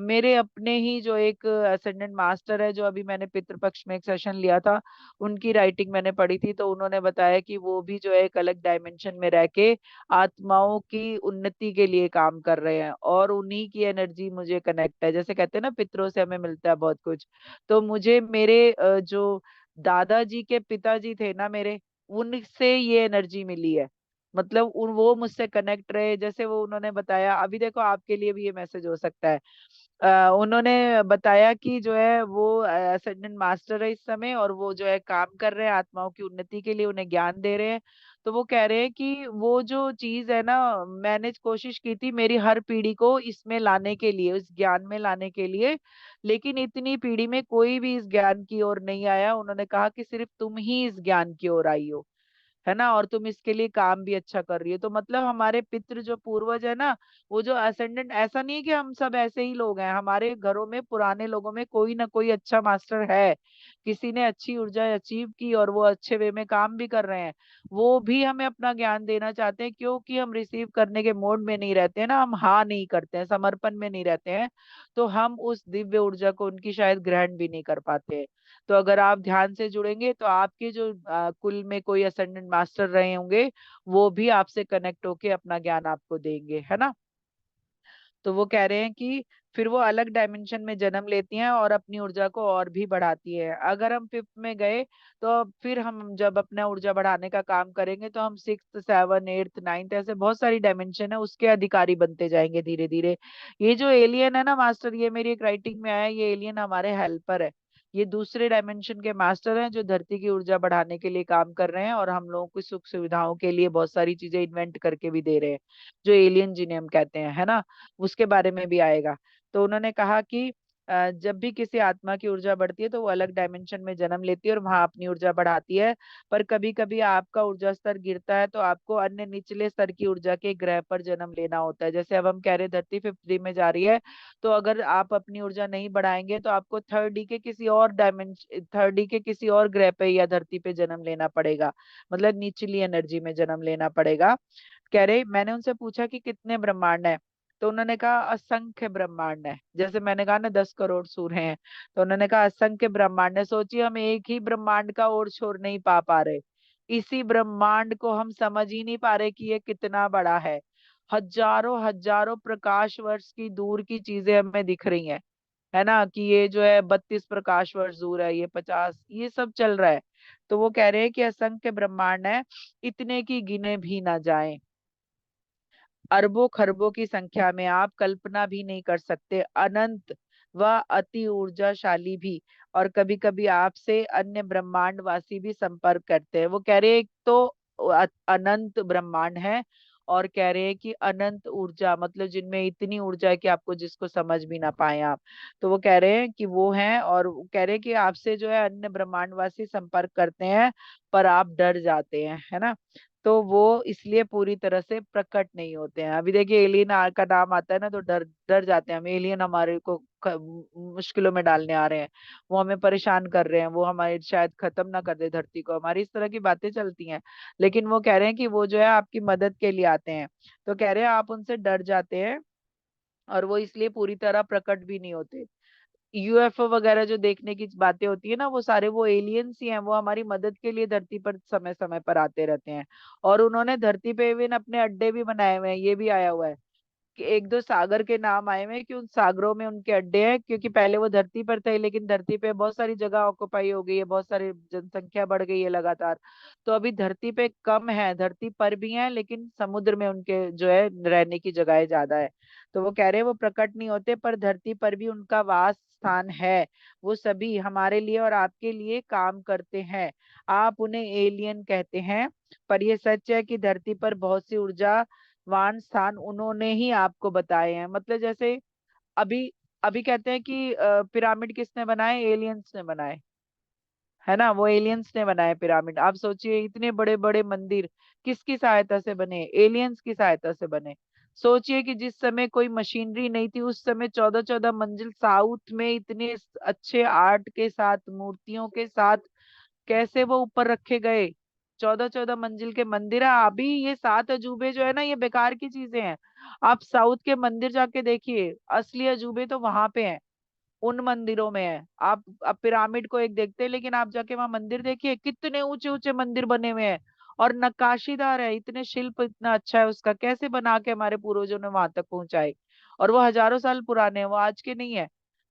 मेरे अपने ही जो एक असेंडेंट मास्टर है, जो अभी मैंने पितृपक्ष में एक सेशन लिया था, उनकी राइटिंग मैंने पढ़ी थी, तो उन्होंने बताया कि वो भी जो है एक अलग डायमेंशन में रह के आत्माओं की उन्नति के लिए काम कर रहे हैं, और उन्हीं की एनर्जी मुझे कनेक्ट है। जैसे कहते हैं ना, पितरों से हमें मिलता है बहुत कुछ। तो मुझे मेरे जो दादाजी के पिताजी थे ना मेरे, उनसे ये एनर्जी मिली है। मतलब वो मुझसे कनेक्ट रहे, जैसे वो उन्होंने बताया। अभी देखो आपके लिए भी ये मैसेज हो सकता है। उन्होंने बताया कि जो है वो असेंडेंट मास्टर है इस समय, और वो जो है काम कर रहे हैं आत्माओं की उन्नति के लिए, उन्हें ज्ञान दे रहे हैं। तो वो कह रहे हैं कि वो जो चीज है ना, मैंने कोशिश की थी मेरी हर पीढ़ी को इसमें लाने के लिए, इस ज्ञान में लाने के लिए, लेकिन इतनी पीढ़ी में कोई भी इस ज्ञान की ओर नहीं आया। उन्होंने कहा कि सिर्फ तुम ही इस ज्ञान की ओर आई हो, है ना, और तुम इसके लिए काम भी अच्छा कर रही हो। तो मतलब हमारे पितृ जो पूर्वज है ना, वो जो असेंडेंट, ऐसा नहीं है कि हम सब ऐसे ही लोग हैं, हमारे घरों में पुराने लोगों में कोई ना कोई अच्छा मास्टर है, किसी ने अच्छी ऊर्जा अचीव की और वो अच्छे वे में काम भी कर रहे हैं। वो भी हमें अपना ज्ञान देना चाहते हैं, क्योंकि हम रिसीव करने के मोड में नहीं रहते हैं ना, हम हाँ नहीं करते हैं, समर्पण में नहीं रहते हैं। तो हम उस दिव्य ऊर्जा को उनकी शायद ग्रहण भी नहीं कर पाते हैं। तो अगर आप ध्यान से जुड़ेंगे, तो आपके जो कुल में कोई असेंडेंट मास्टर रहे होंगे, वो भी आपसे कनेक्ट होके अपना ज्ञान आपको देंगे, है ना। तो वो कह रहे हैं कि फिर वो अलग डायमेंशन में जन्म लेती हैं और अपनी ऊर्जा को और भी बढ़ाती है। अगर हम फिफ्थ में गए तो फिर हम जब अपना ऊर्जा बढ़ाने का काम करेंगे तो हम सिक्स सेवन एट्थ नाइन्थ ऐसे बहुत सारी डायमेंशन है उसके अधिकारी बनते जाएंगे धीरे धीरे। ये जो एलियन है ना मास्टर, ये मेरी एक राइटिंग में आया, ये एलियन हमारे हेल्पर है। ये दूसरे डायमेंशन के मास्टर हैं जो धरती की ऊर्जा बढ़ाने के लिए काम कर रहे हैं और हम लोगों की सुख सुविधाओं के लिए बहुत सारी चीजें इन्वेंट करके भी दे रहे हैं, जो एलियन जिन्हें हम कहते हैं, है ना। उसके बारे में भी आएगा। तो उन्होंने कहा कि जब भी किसी आत्मा की ऊर्जा बढ़ती है तो वो अलग डायमेंशन में जन्म लेती है और वहां अपनी ऊर्जा बढ़ाती है। पर कभी कभी आपका ऊर्जा स्तर गिरता है तो आपको अन्य निचले स्तर की ऊर्जा के ग्रह पर जन्म लेना होता है। जैसे अब हम कह रहे हैं धरती फिफ्थ डी में जा रही है, तो अगर आप अपनी ऊर्जा नहीं बढ़ाएंगे तो आपको थर्ड डी के किसी और डायमेंशन, थर्ड डी के किसी और ग्रह पे या धरती पे जन्म लेना पड़ेगा, मतलब निचली एनर्जी में जन्म लेना पड़ेगा। कह रहे, मैंने उनसे पूछा कि कितने ब्रह्मांड है, तो उन्होंने कहा असंख्य ब्रह्मांड है। जैसे मैंने कहा ना 10 करोड़ सूर्य हैं, तो उन्होंने कहा असंख्य ब्रह्मांड है। सोचिए हम एक ही ब्रह्मांड का ओर छोर नहीं पा रहे, इसी ब्रह्मांड को हम समझ ही नहीं पा रहे कि ये कितना बड़ा है। हजारों हजारों प्रकाश वर्ष की दूर की चीजें हमें दिख रही हैं, है ना, कि ये जो है 32 प्रकाश वर्ष दूर है, ये 50, ये सब चल रहा है। तो वो कह रहे हैं कि असंख्य ब्रह्मांड है, इतने की गिने भी ना जाएं, अरबों खरबों की संख्या में, आप कल्पना भी नहीं कर सकते, अनंत व अति ऊर्जाशाली भी। और कभी कभी आपसे अन्य ब्रह्मांडवासी भी संपर्क करते हैं। वो कह रहे हैं एक तो अनंत ब्रह्मांड है, और कह रहे हैं कि अनंत ऊर्जा, मतलब जिनमें इतनी ऊर्जा है कि आपको जिसको समझ भी ना पाए आप। तो वो कह रहे हैं कि वो हैं, और वो कह रहे हैं कि आपसे जो है अन्य ब्रह्मांडवासी संपर्क करते हैं पर आप डर जाते हैं, है ना। तो वो इसलिए पूरी तरह से प्रकट नहीं होते हैं। अभी देखिए एलियन का नाम आता है ना तो डर डर जाते हैं हम, एलियन हमारे को मुश्किलों में डालने आ रहे हैं, वो हमें परेशान कर रहे हैं, वो हमारे शायद खत्म ना कर दे धरती को, हमारी इस तरह की बातें चलती हैं। लेकिन वो कह रहे हैं कि वो जो है आपकी मदद के लिए आते हैं। तो कह रहे हैं आप उनसे डर जाते हैं, और वो इसलिए पूरी तरह प्रकट भी नहीं होते। यूएफओ वगैरह जो देखने की बातें होती है ना, वो सारे वो एलियंस ही हैं, वो हमारी मदद के लिए धरती पर समय समय पर आते रहते हैं। और उन्होंने धरती पे इवन अपने अड्डे भी बनाए हुए हैं, ये भी आया हुआ है कि एक दो सागर के नाम आए हुए हैं कि उन सागरों में उनके अड्डे हैं, क्योंकि पहले वो धरती पर थे लेकिन धरती पे बहुत सारी जगह ऑक्युपाई हो गई है, बहुत सारी जनसंख्या बढ़ गई है लगातार। तो अभी धरती पे कम है, धरती पर भी है लेकिन समुद्र में उनके जो है रहने की जगह ज्यादा है। तो वो कह रहे हैं वो प्रकट नहीं होते पर धरती पर भी उनका वास स्थान है। वो सभी हमारे लिए और आपके लिए काम करते हैं। आप उन्हें एलियन कहते हैं, पर यह सच है कि धरती पर बहुत सी ऊर्जा वान स्थान उन्होंने ही आपको बताए हैं। मतलब जैसे अभी अभी कहते हैं कि पिरामिड किसने बनाए, एलियंस ने बनाए, है ना, वो एलियंस ने बनाए पिरामिड। आप सोचिए इतने बड़े बड़े मंदिर किसकी सहायता से बने, एलियंस की सहायता से बने। सोचिए कि जिस समय कोई मशीनरी नहीं थी उस समय 14-14 मंजिल साउथ में इतने अच्छे आर्ट के साथ, मूर्तियों के साथ कैसे वो ऊपर रखे गए। 14-14 मंजिल के मंदिर है। अभी ये 7 अजूबे जो है ना ये बेकार की चीजें हैं। आप साउथ के मंदिर जाके देखिए, असली अजूबे तो वहां पे हैं, उन मंदिरों में है। आप पिरामिड को एक देखते हैं लेकिन आप जाके वहां मंदिर देखिए, कितने ऊंचे ऊंचे मंदिर बने हुए हैं और नक्काशीदार है, इतने शिल्प, इतना अच्छा है उसका, कैसे बना के हमारे पूर्वजों ने वहां तक पहुंचाए। और वो हजारों साल पुराने हैं, वो आज के नहीं है,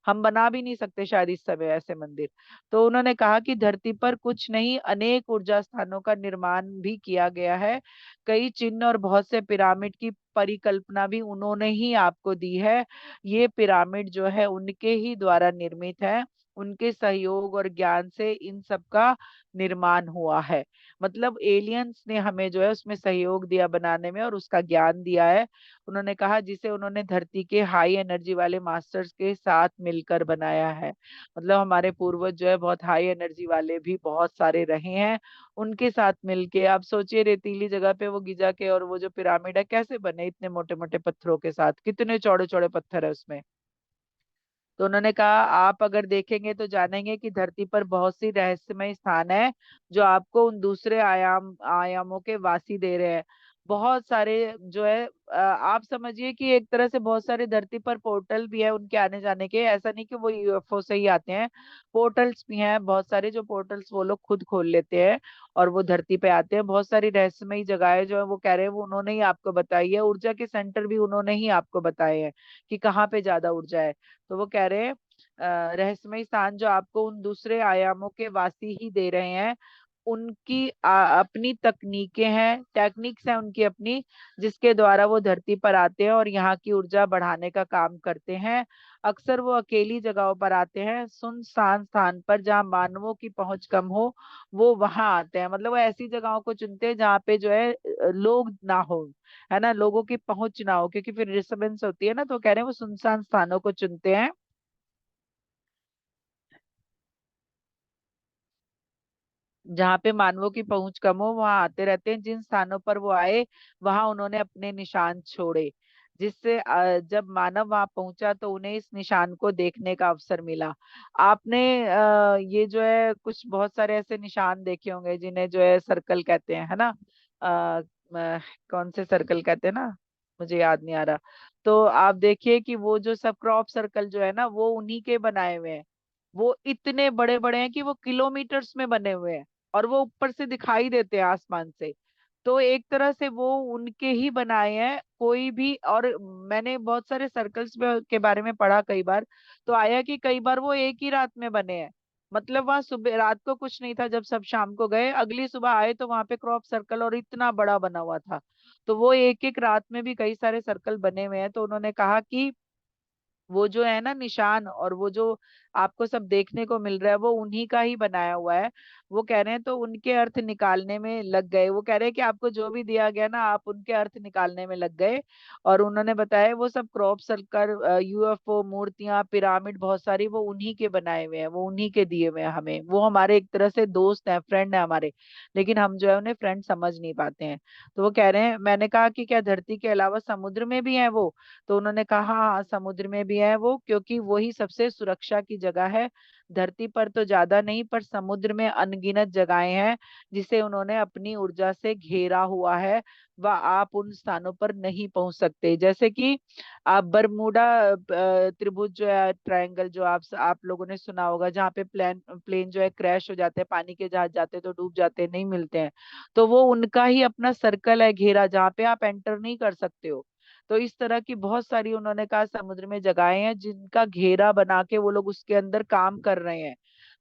हम बना भी नहीं सकते शायद इस समय ऐसे मंदिर। तो उन्होंने कहा कि धरती पर कुछ नहीं अनेक ऊर्जा स्थानों का निर्माण भी किया गया है। कई चिन्ह और बहुत से पिरामिड की परिकल्पना भी उन्होंने ही आपको दी है। ये पिरामिड जो है उनके ही द्वारा निर्मित है, उनके सहयोग और ज्ञान से इन सब का निर्माण हुआ है। मतलब एलियंस ने हमें जो है उसमें सहयोग दिया बनाने में और उसका ज्ञान दिया है। उन्होंने कहा जिसे उन्होंने धरती के हाई एनर्जी वाले मास्टर्स के साथ मिलकर बनाया है। मतलब हमारे पूर्वज जो है बहुत हाई एनर्जी वाले भी बहुत सारे रहे हैं, उनके साथ मिलके आप सोचिए रेतीली जगह पे वो गिजा के, और वो जो पिरामिड है कैसे बने इतने मोटे मोटे पत्थरों के साथ, कितने चौड़े चौड़े पत्थर है उसमें। तो उन्होंने कहा आप अगर देखेंगे तो जानेंगे कि धरती पर बहुत सी रहस्यमय स्थान है जो आपको उन दूसरे आयामों के वासी दे रहे हैं। बहुत सारे जो है आप समझिए कि एक तरह से बहुत सारे धरती पर पोर्टल भी है उनके आने जाने के, ऐसा नहीं कि वो यूएफओ से ही आते हैं। पोर्टल्स भी हैं बहुत सारे, जो पोर्टल्स वो लोग खुद खोल लेते हैं और वो धरती पे आते हैं। बहुत सारी रहस्यमयी जगहें जो है वो कह रहे हैं वो उन्होंने ही आपको बताई है, ऊर्जा के सेंटर भी उन्होंने ही आपको बताए हैं कि कहाँ पे ज्यादा ऊर्जा है। तो वो कह रहे हैं रहस्यमयी स्थान जो आपको उन दूसरे आयामों के वासी ही दे रहे हैं। उनकी अपनी तकनीकें हैं, टेक्निक्स हैं उनकी अपनी, जिसके द्वारा वो धरती पर आते हैं और यहाँ की ऊर्जा बढ़ाने का काम करते हैं। अक्सर वो अकेली जगहों पर आते हैं, सुनसान स्थान पर जहाँ मानवों की पहुंच कम हो, वो वहां आते हैं। मतलब वो ऐसी जगहों को चुनते हैं जहाँ पे जो है लोग ना हो, है ना, लोगों की पहुंच ना हो, क्योंकि फिर डिस्टरबेंस होती है ना। तो कह रहे हैं वो सुनसान स्थानों को चुनते हैं जहाँ पे मानवों की पहुंच कम हो, वहां आते रहते हैं। जिन स्थानों पर वो आए वहां उन्होंने अपने निशान छोड़े, जिससे जब मानव वहां पहुंचा तो उन्हें इस निशान को देखने का अवसर मिला। आपने ये जो है कुछ बहुत सारे ऐसे निशान देखे होंगे जिन्हें जो है सर्कल कहते हैं, है ना। कौन से सर्कल कहते हैं ना, मुझे याद नहीं आ रहा। तो आप देखिए कि वो जो सब क्रॉप सर्कल जो है ना, वो उन्हीं के बनाए हुए हैं। वो इतने बड़े बड़े हैं कि वो किलोमीटर्स में बने हुए हैं और वो ऊपर से दिखाई देते हैं आसमान से। तो एक तरह से वो उनके ही बनाए हैं कोई भी। और मैंने बहुत सारे सर्कल्स के बारे में पढ़ा कई बार, तो आया कि कई बार वो एक ही रात में बने हैं। मतलब वहां सुबह रात को कुछ नहीं था, जब सब शाम को गए, अगली सुबह आए तो वहां पे क्रॉप सर्कल और इतना बड़ा बना हुआ था। तो वो एक एक रात में भी कई सारे सर्कल बने हुए हैं। तो उन्होंने कहा कि वो जो है ना निशान, और वो जो आपको सब देखने को मिल रहा है वो उन्हीं का ही बनाया हुआ है। वो कह रहे हैं तो उनके अर्थ निकालने में लग गए। वो कह रहे हैं कि आपको जो भी दिया गया ना, आप उनके अर्थ निकालने में लग गए। और उन्होंने बताया वो सब क्रॉप सर्कल, यूएफओ, मूर्तियां, पिरामिड, बहुत सारी वो उन्हीं के बनाए हुए हैं, वो उन्हीं के दिए हुए हैं हमें। वो हमारे एक तरह से दोस्त हैं, फ्रेंड है हमारे, लेकिन हम जो है उन्हें फ्रेंड समझ नहीं पाते हैं। तो वो कह रहे हैं, मैंने कहा कि क्या धरती के अलावा समुद्र में भी है वो? तो उन्होंने कहा हाँ हाँ, समुद्र में भी है वो, क्योंकि वही सबसे सुरक्षा की जगह है। धरती पर तो ज्यादा नहीं, पर समुद्र में अनगिनत जगहें हैं जिसे उन्होंने अपनी ऊर्जा से घेरा हुआ है, व आप उन स्थानों पर नहीं पहुंच सकते। जैसे कि आप बरमूडा त्रिभुज जो है, ट्रायंगल, जो आप लोगों ने सुना होगा, जहाँ पे प्लेन प्लेन जो है क्रैश हो जाते हैं, पानी के जहाज जाते हैं तो डूब जाते हैं, नहीं मिलते हैं। तो वो उनका ही अपना सर्कल है, घेरा, जहाँ पे आप एंटर नहीं कर सकते हो। तो इस तरह की बहुत सारी उन्होंने कहा समुद्र में जगहें हैं जिनका घेरा बना के वो लोग उसके अंदर काम कर रहे हैं।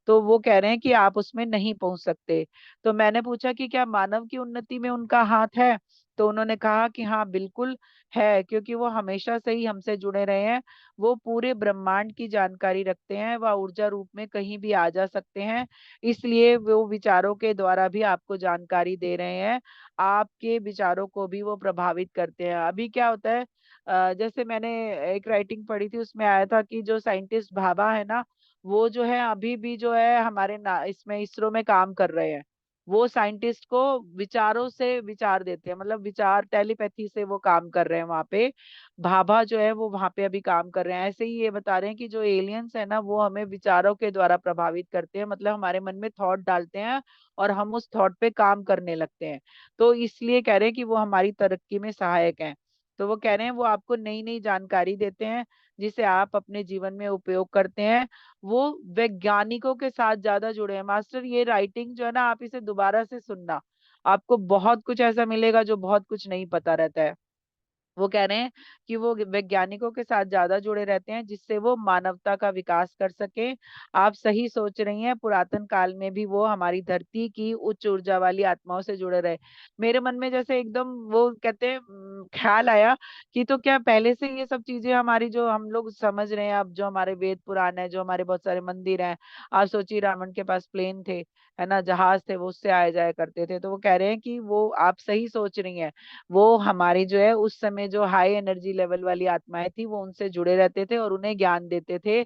तो वो कह रहे हैं कि आप उसमें नहीं पहुंच सकते। तो मैंने पूछा कि क्या मानव की उन्नति में उनका हाथ है? तो उन्होंने कहा कि हाँ बिल्कुल है, क्योंकि वो हमेशा से ही हमसे जुड़े रहे हैं। वो पूरे ब्रह्मांड की जानकारी रखते हैं, वह ऊर्जा रूप में कहीं भी आ जा सकते हैं। इसलिए वो विचारों के द्वारा भी आपको जानकारी दे रहे हैं, आपके विचारों को भी वो प्रभावित करते हैं। अभी क्या होता है, जैसे मैंने एक राइटिंग पढ़ी थी, उसमें आया था कि जो साइंटिस्ट भाभा है ना, वो जो है अभी भी जो है हमारे ना इसमें इसरो में काम कर रहे हैं। वो साइंटिस्ट को विचारों से विचार देते हैं, मतलब विचार टेलीपैथी से वो काम कर रहे हैं वहां पे। भाभा जो है वो वहां पे अभी काम कर रहे हैं। ऐसे ही ये बता रहे हैं कि जो एलियंस है ना, वो हमें विचारों के द्वारा प्रभावित करते हैं, मतलब हमारे मन में थॉट डालते हैं और हम उस थॉट पे काम करने लगते हैं। तो इसलिए कह रहे हैं कि वो हमारी तरक्की में सहायक हैं। तो वो कह रहे हैं वो आपको नई नई जानकारी देते हैं जिसे आप अपने जीवन में उपयोग करते हैं। वो वैज्ञानिकों के साथ ज्यादा जुड़े हैं। मास्टर, ये राइटिंग जो है ना, आप इसे दोबारा से सुनना, आपको बहुत कुछ ऐसा मिलेगा जो बहुत कुछ नहीं पता रहता है। वो कह रहे हैं कि वो वैज्ञानिकों के साथ ज्यादा जुड़े रहते हैं जिससे वो मानवता का विकास कर सके। आप सही सोच रही हैं, पुरातन काल में भी वो हमारी धरती की उच्च ऊर्जा वाली आत्माओं से जुड़े रहे। मेरे मन में जैसे एकदम वो कहते हैं ख्याल आया कि तो क्या पहले से ये सब चीजें हमारी जो हम लोग समझ रहे हैं, अब जो हमारे वेद पुराण है, जो हमारे बहुत सारे मंदिर हैं, आप सोचिए रावण के पास प्लेन थे, है ना, जहाज थे, वो उससे आए जाया करते थे। तो वो कह रहे हैं कि वो आप सही सोच रही हैं, वो हमारी जो है उस समय जो हाई एनर्जी लेवल वाली आत्माएं थी वो उनसे जुड़े रहते थे और उन्हें ज्ञान देते थे।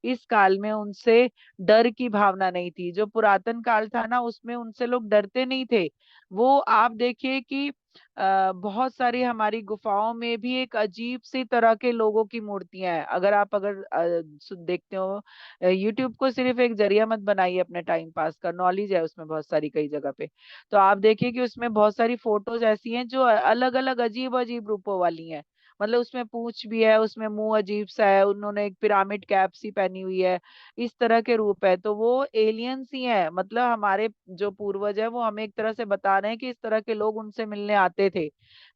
इस काल में उनसे डर की भावना नहीं थी। जो पुरातन काल था ना, उसमें उनसे लोग डरते नहीं थे। वो आप देखिए कि बहुत सारी हमारी गुफाओं में भी एक अजीब सी तरह के लोगों की मूर्तियां हैं। अगर देखते हो, यूट्यूब को सिर्फ एक जरिया मत बनाइए अपने टाइम पास का, नॉलेज है उसमें बहुत सारी कई जगह पे। तो आप देखिए कि उसमें बहुत सारी फोटोज ऐसी हैं जो अलग अलग अजीब अजीब रूपों वाली हैं। मतलब उसमें पूंछ भी है, उसमें मुंह अजीब सा है, उन्होंने एक पिरामिड कैप सी पहनी हुई है, इस तरह के रूप है। तो वो एलियंस ही है, मतलब हमारे जो पूर्वज है वो हमें एक तरह से बता रहे हैं कि इस तरह के लोग उनसे मिलने आते थे,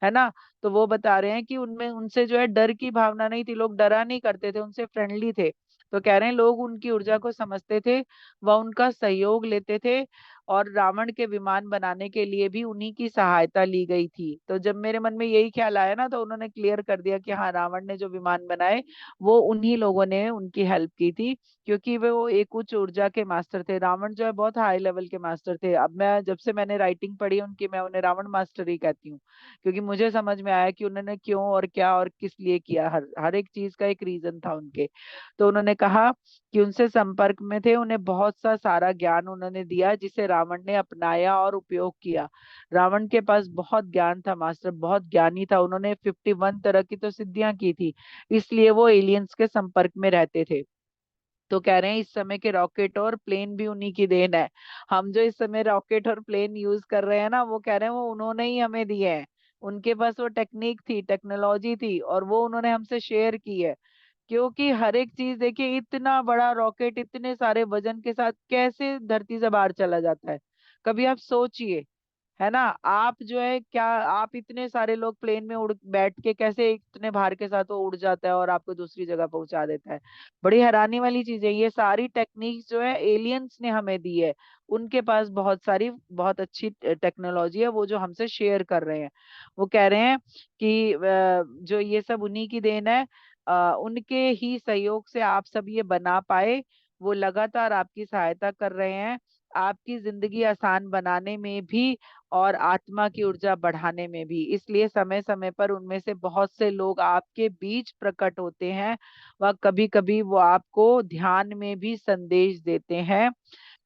है ना। तो वो बता रहे हैं कि उनमें उनसे जो है डर की भावना नहीं थी, लोग डरा नहीं करते थे, उनसे फ्रेंडली थे। तो कह रहे हैं लोग उनकी ऊर्जा को समझते थे, वह उनका सहयोग लेते थे, और रावण के विमान बनाने के लिए भी उन्हीं की सहायता ली गई थी। तो जब मेरे मन में यही ख्याल आया ना, तो उन्होंने क्लियर कर दिया कि हाँ, रावण ने जो विमान बनाए वो उन्हीं लोगों ने उनकी हेल्प की थी, क्योंकि वे वो एक उच्च ऊर्जा के मास्टर थे। रावण जो है बहुत हाई लेवल के मास्टर थे। अब मैं जब से मैंने राइटिंग पढ़ी उनकी, मैं उन्हें रावण मास्टर ही कहती हूँ, क्योंकि मुझे समझ में आया कि उन्होंने क्यों और क्या और किस लिए किया, हर हर एक चीज का एक रीजन था उनके। तो उन्होंने कहा कि उनसे संपर्क में थे, उन्हें बहुत सा सारा ज्ञान उन्होंने दिया जिसे रावण ने अपनाया और उपयोग किया। रावण के पास बहुत ज्ञान था, मास्टर बहुत ज्ञानी था, उन्होंने 51 तरह की तो सिद्धियां की थी, इसलिए वो एलियंस के संपर्क में रहते थे। तो कह रहे हैं इस समय के रॉकेट और प्लेन भी उन्हीं की देन है। हम जो इस समय रॉकेट और प्लेन यूज कर रहे हैं ना, वो कह रहे हैं वो उन्होंने ही हमें दिए हैं। उनके पास वो टेक्निक थी, टेक्नोलॉजी थी, और वो उन्होंने हमसे शेयर की है। क्योंकि हर एक चीज देखिए, इतना बड़ा रॉकेट इतने सारे वजन के साथ कैसे धरती से बाहर चला जाता है, कभी आप सोचिए, है ना। आप जो है क्या, आप इतने सारे लोग प्लेन में उड़ बैठ के कैसे इतने भार के साथ वो उड़ जाता है और आपको दूसरी जगह पहुंचा देता है। बड़ी हैरानी वाली चीज है, ये सारी टेक्निक्स जो है एलियंस ने हमें दी है। उनके पास बहुत सारी बहुत अच्छी टेक्नोलॉजी है, वो जो हमसे शेयर कर रहे हैं। वो कह रहे हैं कि जो ये सब उन्हीं की देन है, उनके ही सहयोग से आप सब ये बना पाए। वो लगातार आपकी सहायता कर रहे हैं, आपकी जिंदगी आसान बनाने में भी और आत्मा की ऊर्जा बढ़ाने में भी। इसलिए समय समय पर उनमें से बहुत से लोग आपके बीच प्रकट होते हैं, व कभी कभी वो आपको ध्यान में भी संदेश देते हैं,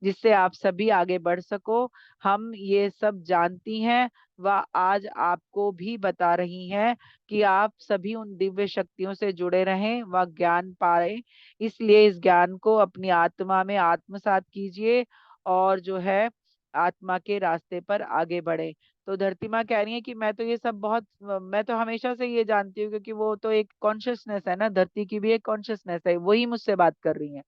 जिससे आप सभी आगे बढ़ सको। हम ये सब जानती हैं, वह आज आपको भी बता रही हैं कि आप सभी उन दिव्य शक्तियों से जुड़े रहें व ज्ञान पाए। इसलिए इस ज्ञान को अपनी आत्मा में आत्मसात कीजिए, और जो है आत्मा के रास्ते पर आगे बढ़े। तो धरती माँ कह रही है कि मैं तो ये सब बहुत, मैं तो हमेशा से ये जानती हूँ, क्योंकि वो तो एक कॉन्शियसनेस है ना, धरती की भी एक कॉन्शियसनेस है, वही मुझसे बात कर रही है।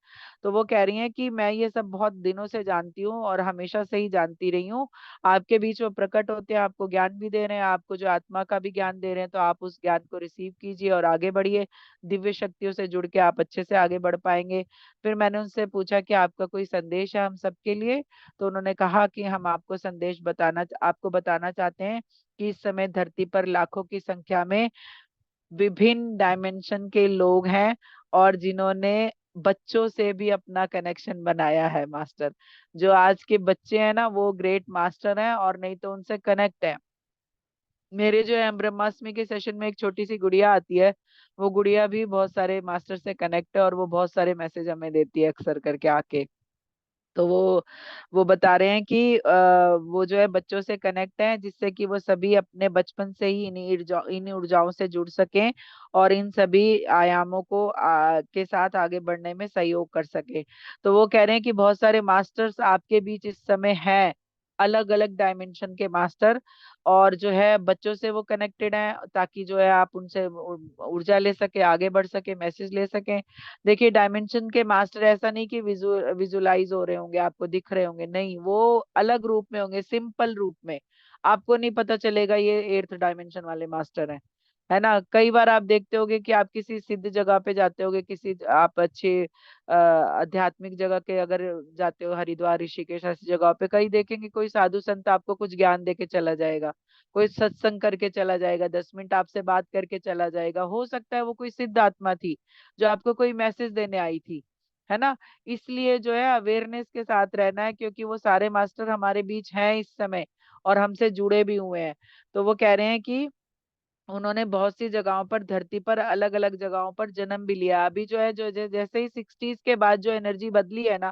तो वो कह रही हैं कि मैं ये सब बहुत दिनों से जानती हूँ और हमेशा से ही जानती रही हूँ। आपके बीच वो प्रकट होते हैं, आपको ज्ञान भी दे रहे हैं, आपको जो आत्मा का भी ज्ञान दे रहे हैं, तो आप उस ज्ञान को रिसीव कीजिए और आगे बढ़िए। दिव्य शक्तियों से जुड़ के आप अच्छे से आगे बढ़ पाएंगे। फिर मैंने उनसे पूछा कि आपका कोई संदेश है हम सबके लिए। तो उन्होंने कहा कि हम आपको संदेश आपको बताना चाहते हैं कि इस समय धरती पर लाखों की संख्या में विभिन्न डायमेंशन के लोग हैं, और जिन्होंने बच्चों से भी अपना कनेक्शन बनाया है मास्टर। जो आज के बच्चे हैं ना, वो ग्रेट मास्टर हैं, और नहीं तो उनसे कनेक्ट है। मेरे जो है ब्रह्माष्टमी के सेशन में एक छोटी सी गुड़िया आती है, वो गुड़िया भी बहुत सारे मास्टर से कनेक्ट है, और वो बहुत सारे मैसेज हमें देती है अक्सर करके आके। तो वो बता रहे हैं कि वो जो है बच्चों से कनेक्ट है, जिससे कि वो सभी अपने बचपन से ही इन ऊर्जाओं से जुड़ सकें, और इन सभी आयामों को के साथ आगे बढ़ने में सहयोग कर सके। तो वो कह रहे हैं कि बहुत सारे मास्टर्स आपके बीच इस समय हैं, अलग अलग डायमेंशन के मास्टर, और जो है बच्चों से वो कनेक्टेड हैं, ताकि जो है आप उनसे ऊर्जा ले सके, आगे बढ़ सके, मैसेज ले सकें। देखिए डायमेंशन के मास्टर ऐसा नहीं कि विजुलाइज हो रहे होंगे, आपको दिख रहे होंगे, नहीं, वो अलग रूप में होंगे, सिंपल रूप में। आपको नहीं पता चलेगा ये एर्थ डायमेंशन वाले मास्टर हैं, है ना। कई बार आप देखते होगे कि आप किसी सिद्ध जगह पे जाते होगे, किसी आप अच्छे आध्यात्मिक जगह के अगर जाते हो, हरिद्वार ऋषिकेश ऐसी जगह पे, कहीं देखेंगे कोई साधु संत आपको कुछ ज्ञान दे के चला जाएगा, कोई सत्संग करके चला जाएगा, 10 मिनट आपसे बात करके चला जाएगा। हो सकता है वो कोई सिद्ध आत्मा थी जो आपको कोई मैसेज देने आई थी, है ना। इसलिए जो है अवेयरनेस के साथ रहना है, क्योंकि वो सारे मास्टर हमारे बीच हैं इस समय, और हमसे जुड़े भी हुए हैं। तो वो कह रहे हैं कि उन्होंने बहुत सी जगहों पर, धरती पर अलग अलग जगहों पर जन्म भी लिया। अभी जो है जैसे ही 60s के बाद जो एनर्जी बदली है ना,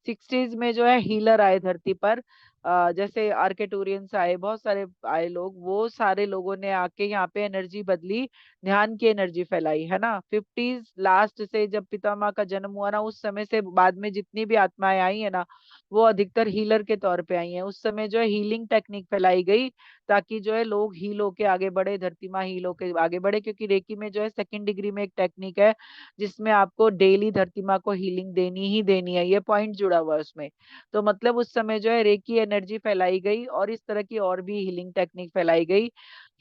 60s में जो है हीलर आए धरती पर, जैसे आर्केटूरियंस आए, बहुत सारे आए लोग, वो सारे लोगों ने आके यहाँ पे एनर्जी बदली, ध्यान की एनर्जी फैलाई, है ना। 50s लास्ट से जब पितामह का जन्म हुआ ना, उस समय से बाद में जितनी भी आत्माएं आई है ना, वो अधिकतर हीलर के तौर पे आई हैं। उस समय जो है हीलिंग टेक्निक फैलाई गई, ताकि जो है लोग हील होके आगे बढ़े, धरती माँ हील होके आगे बढ़े। क्योंकि रेकी में जो है सेकंड डिग्री में एक टेक्निक है जिसमें आपको डेली धरती माँ को हीलिंग देनी ही देनी है, ये पॉइंट जुड़ा हुआ है उसमें। तो मतलब उस समय जो है रेकी एनर्जी फैलाई गई, और इस तरह की और भी हीलिंग टेक्निक फैलाई गई,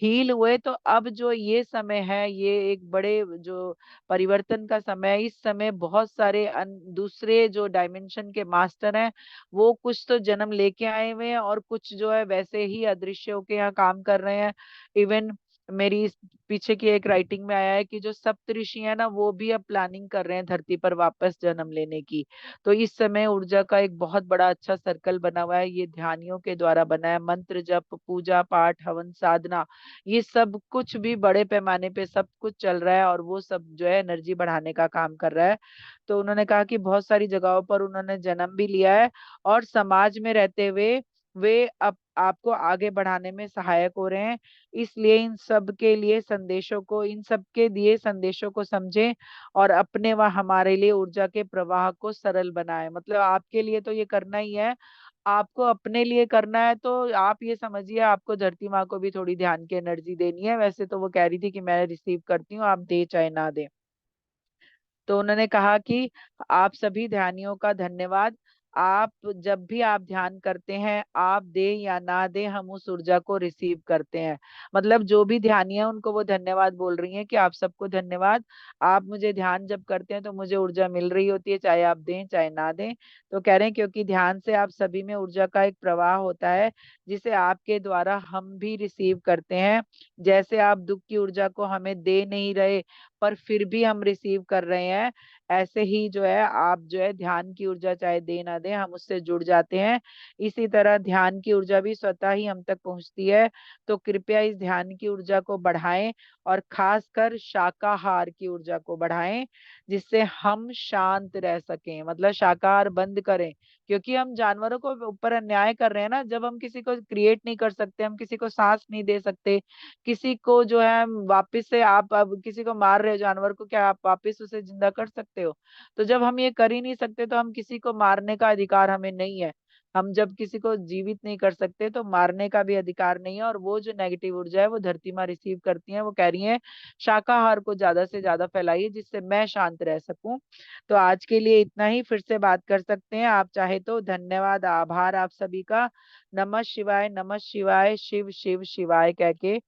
हील हुए। तो अब जो ये समय है, ये एक बड़े जो परिवर्तन का समय है। इस समय बहुत सारे दूसरे जो डायमेंशन के मास्टर हैं, वो कुछ तो जन्म लेके आए हुए हैं, और कुछ जो है वैसे ही अदृश्य होके यहाँ काम कर रहे हैं। इवन मेरी पीछे की एक राइटिंग में आया है कि जो सप्तऋषि है ना, वो भी अब प्लानिंग कर रहे हैं धरती पर वापस जन्म लेने की। तो इस समय ऊर्जा का एक बहुत बड़ा अच्छा सर्कल बना हुआ है, ये ध्यानियों के द्वारा बना है। मंत्र जप, पूजा पाठ, हवन, साधना, ये सब कुछ भी बड़े पैमाने पे सब कुछ चल रहा है, और वो सब जो है एनर्जी बढ़ाने का काम कर रहा है। तो उन्होंने कहा कि बहुत सारी जगहों पर उन्होंने जन्म भी लिया है, और समाज में रहते हुए वे अब आपको आगे बढ़ाने में सहायक हो रहे हैं। इसलिए इन सब के लिए संदेशों को, इन सब के दिए संदेशों को समझें, और अपने व हमारे लिए ऊर्जा के प्रवाह को सरल बनाएं। मतलब आपके लिए तो ये करना ही है, आपको अपने लिए करना है। तो आप ये समझिए, आपको धरती माँ को भी थोड़ी ध्यान की एनर्जी देनी है। वैसे तो वो कह रही थी कि मैं रिसीव करती हूँ, आप दे चाहे ना दे। तो उन्होंने कहा कि आप सभी ध्यानियों का धन्यवाद। आप जब भी आप ध्यान करते हैं, आप दे या ना दे, हम उस ऊर्जा को रिसीव करते हैं। मतलब जो भी ध्यानी है उनको वो धन्यवाद बोल रही हैं कि आप सबको धन्यवाद। आप मुझे ध्यान जब करते हैं तो मुझे ऊर्जा मिल रही होती है, चाहे आप दें चाहे ना दें। तो कह रहे हैं क्योंकि ध्यान से आप सभी में ऊर्जा का एक प्रवाह होता है, जिसे आपके द्वारा हम भी रिसीव करते हैं। जैसे आप दुख की ऊर्जा को हमें दे नहीं रहे, पर फिर भी हम रिसीव कर रहे हैं, ऐसे ही जो है आप जो है ध्यान की ऊर्जा चाहे दे ना दे, हम उससे जुड़ जाते हैं। इसी तरह ध्यान की ऊर्जा भी स्वतः ही हम तक पहुंचती है। तो कृपया इस ध्यान की ऊर्जा को बढ़ाएं, और खासकर शाकाहार की ऊर्जा को बढ़ाएं, जिससे हम शांत रह सकें। मतलब शाकाहार बंद करें, क्योंकि हम जानवरों को ऊपर अन्याय कर रहे हैं ना। जब हम किसी को क्रिएट नहीं कर सकते, हम किसी को सांस नहीं दे सकते, किसी को जो है वापस से, आप अब किसी को मार रहे हो जानवर को, क्या आप वापस उसे जिंदा कर सकते हो? तो जब हम ये कर ही नहीं सकते, तो हम किसी को मारने का अधिकार हमें नहीं है। हम जब किसी को जीवित नहीं कर सकते, तो मारने का भी अधिकार नहीं है। और वो जो नेगेटिव ऊर्जा है वो धरती माँ रिसीव करती है। वो कह रही है शाकाहार को ज्यादा से ज्यादा फैलाइए, जिससे मैं शांत रह सकूं। तो आज के लिए इतना ही, फिर से बात कर सकते हैं आप चाहे तो। धन्यवाद, आभार आप सभी का। नमः शिवाय, नमः शिवाय, शिव शिव शिवाय कह के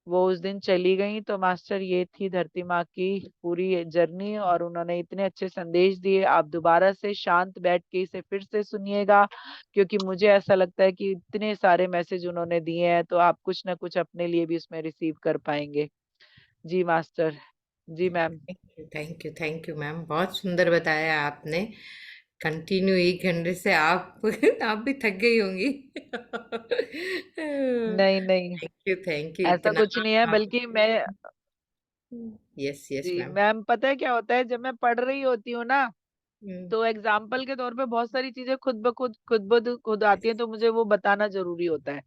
वो उस दिन चली गई। तो मास्टर, ये थी धरती माँ की पूरी जर्नी, और उन्होंने इतने अच्छे संदेश दिए। आप दोबारा से शांत बैठ के इसे फिर से सुनिएगा, क्योंकि मुझे ऐसा लगता है कि इतने सारे मैसेज उन्होंने दिए हैं, तो आप कुछ ना कुछ अपने लिए भी उसमें रिसीव कर पाएंगे। जी मास्टर। जी मैम। थैंक यू मैम, बहुत सुंदर बताया आपने। कंटिन्यू 1 घंटे से आप आप भी थक गई होंगी। नहीं नहीं, थैंक यू ऐसा इतना कुछ नहीं है, आप। बल्कि मैं, यस यस जी मैम। मैम, पता है क्या होता है, जब मैं पढ़ रही होती हूँ ना, तो एग्जाम्पल के तौर पे बहुत सारी चीजें खुद आती हैं, तो मुझे वो बताना जरूरी होता है।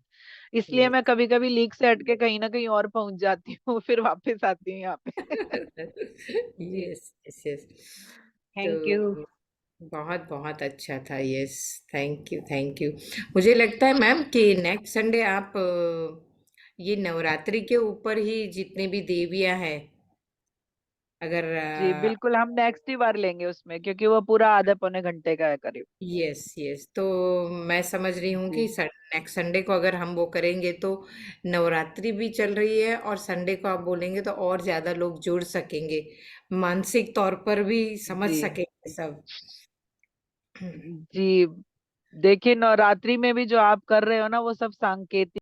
इसलिए मैं यस कभी कभी लीक से हटके कहीं ना कहीं और पहुंच जाती हूँ, फिर वापस आती हूँ यहाँ पे। जी। Yes yes yes. तो थैंक यू। बहुत बहुत अच्छा था। Yes, thank you. मुझे लगता है मैम कि नेक्स्ट संडे आप ये नवरात्रि के ऊपर ही जितने भी देवियां हैं, अगर जी बिल्कुल, हम नेक्स्ट ही बार लेंगे उसमें, क्योंकि वो पूरा आधे पौने घंटे का है करीब। यस यस, तो मैं समझ रही हूँ कि जी नेक्स्ट संडे को अगर हम वो करेंगे तो नवरात्रि भी चल रही है, और संडे को आप बोलेंगे तो और ज्यादा लोग जुड़ सकेंगे, मानसिक तौर पर भी समझ जी सकेंगे सब। जी। देखिए, नवरात्रि में भी जो आप कर रहे हो ना, वो सब सांकेतिक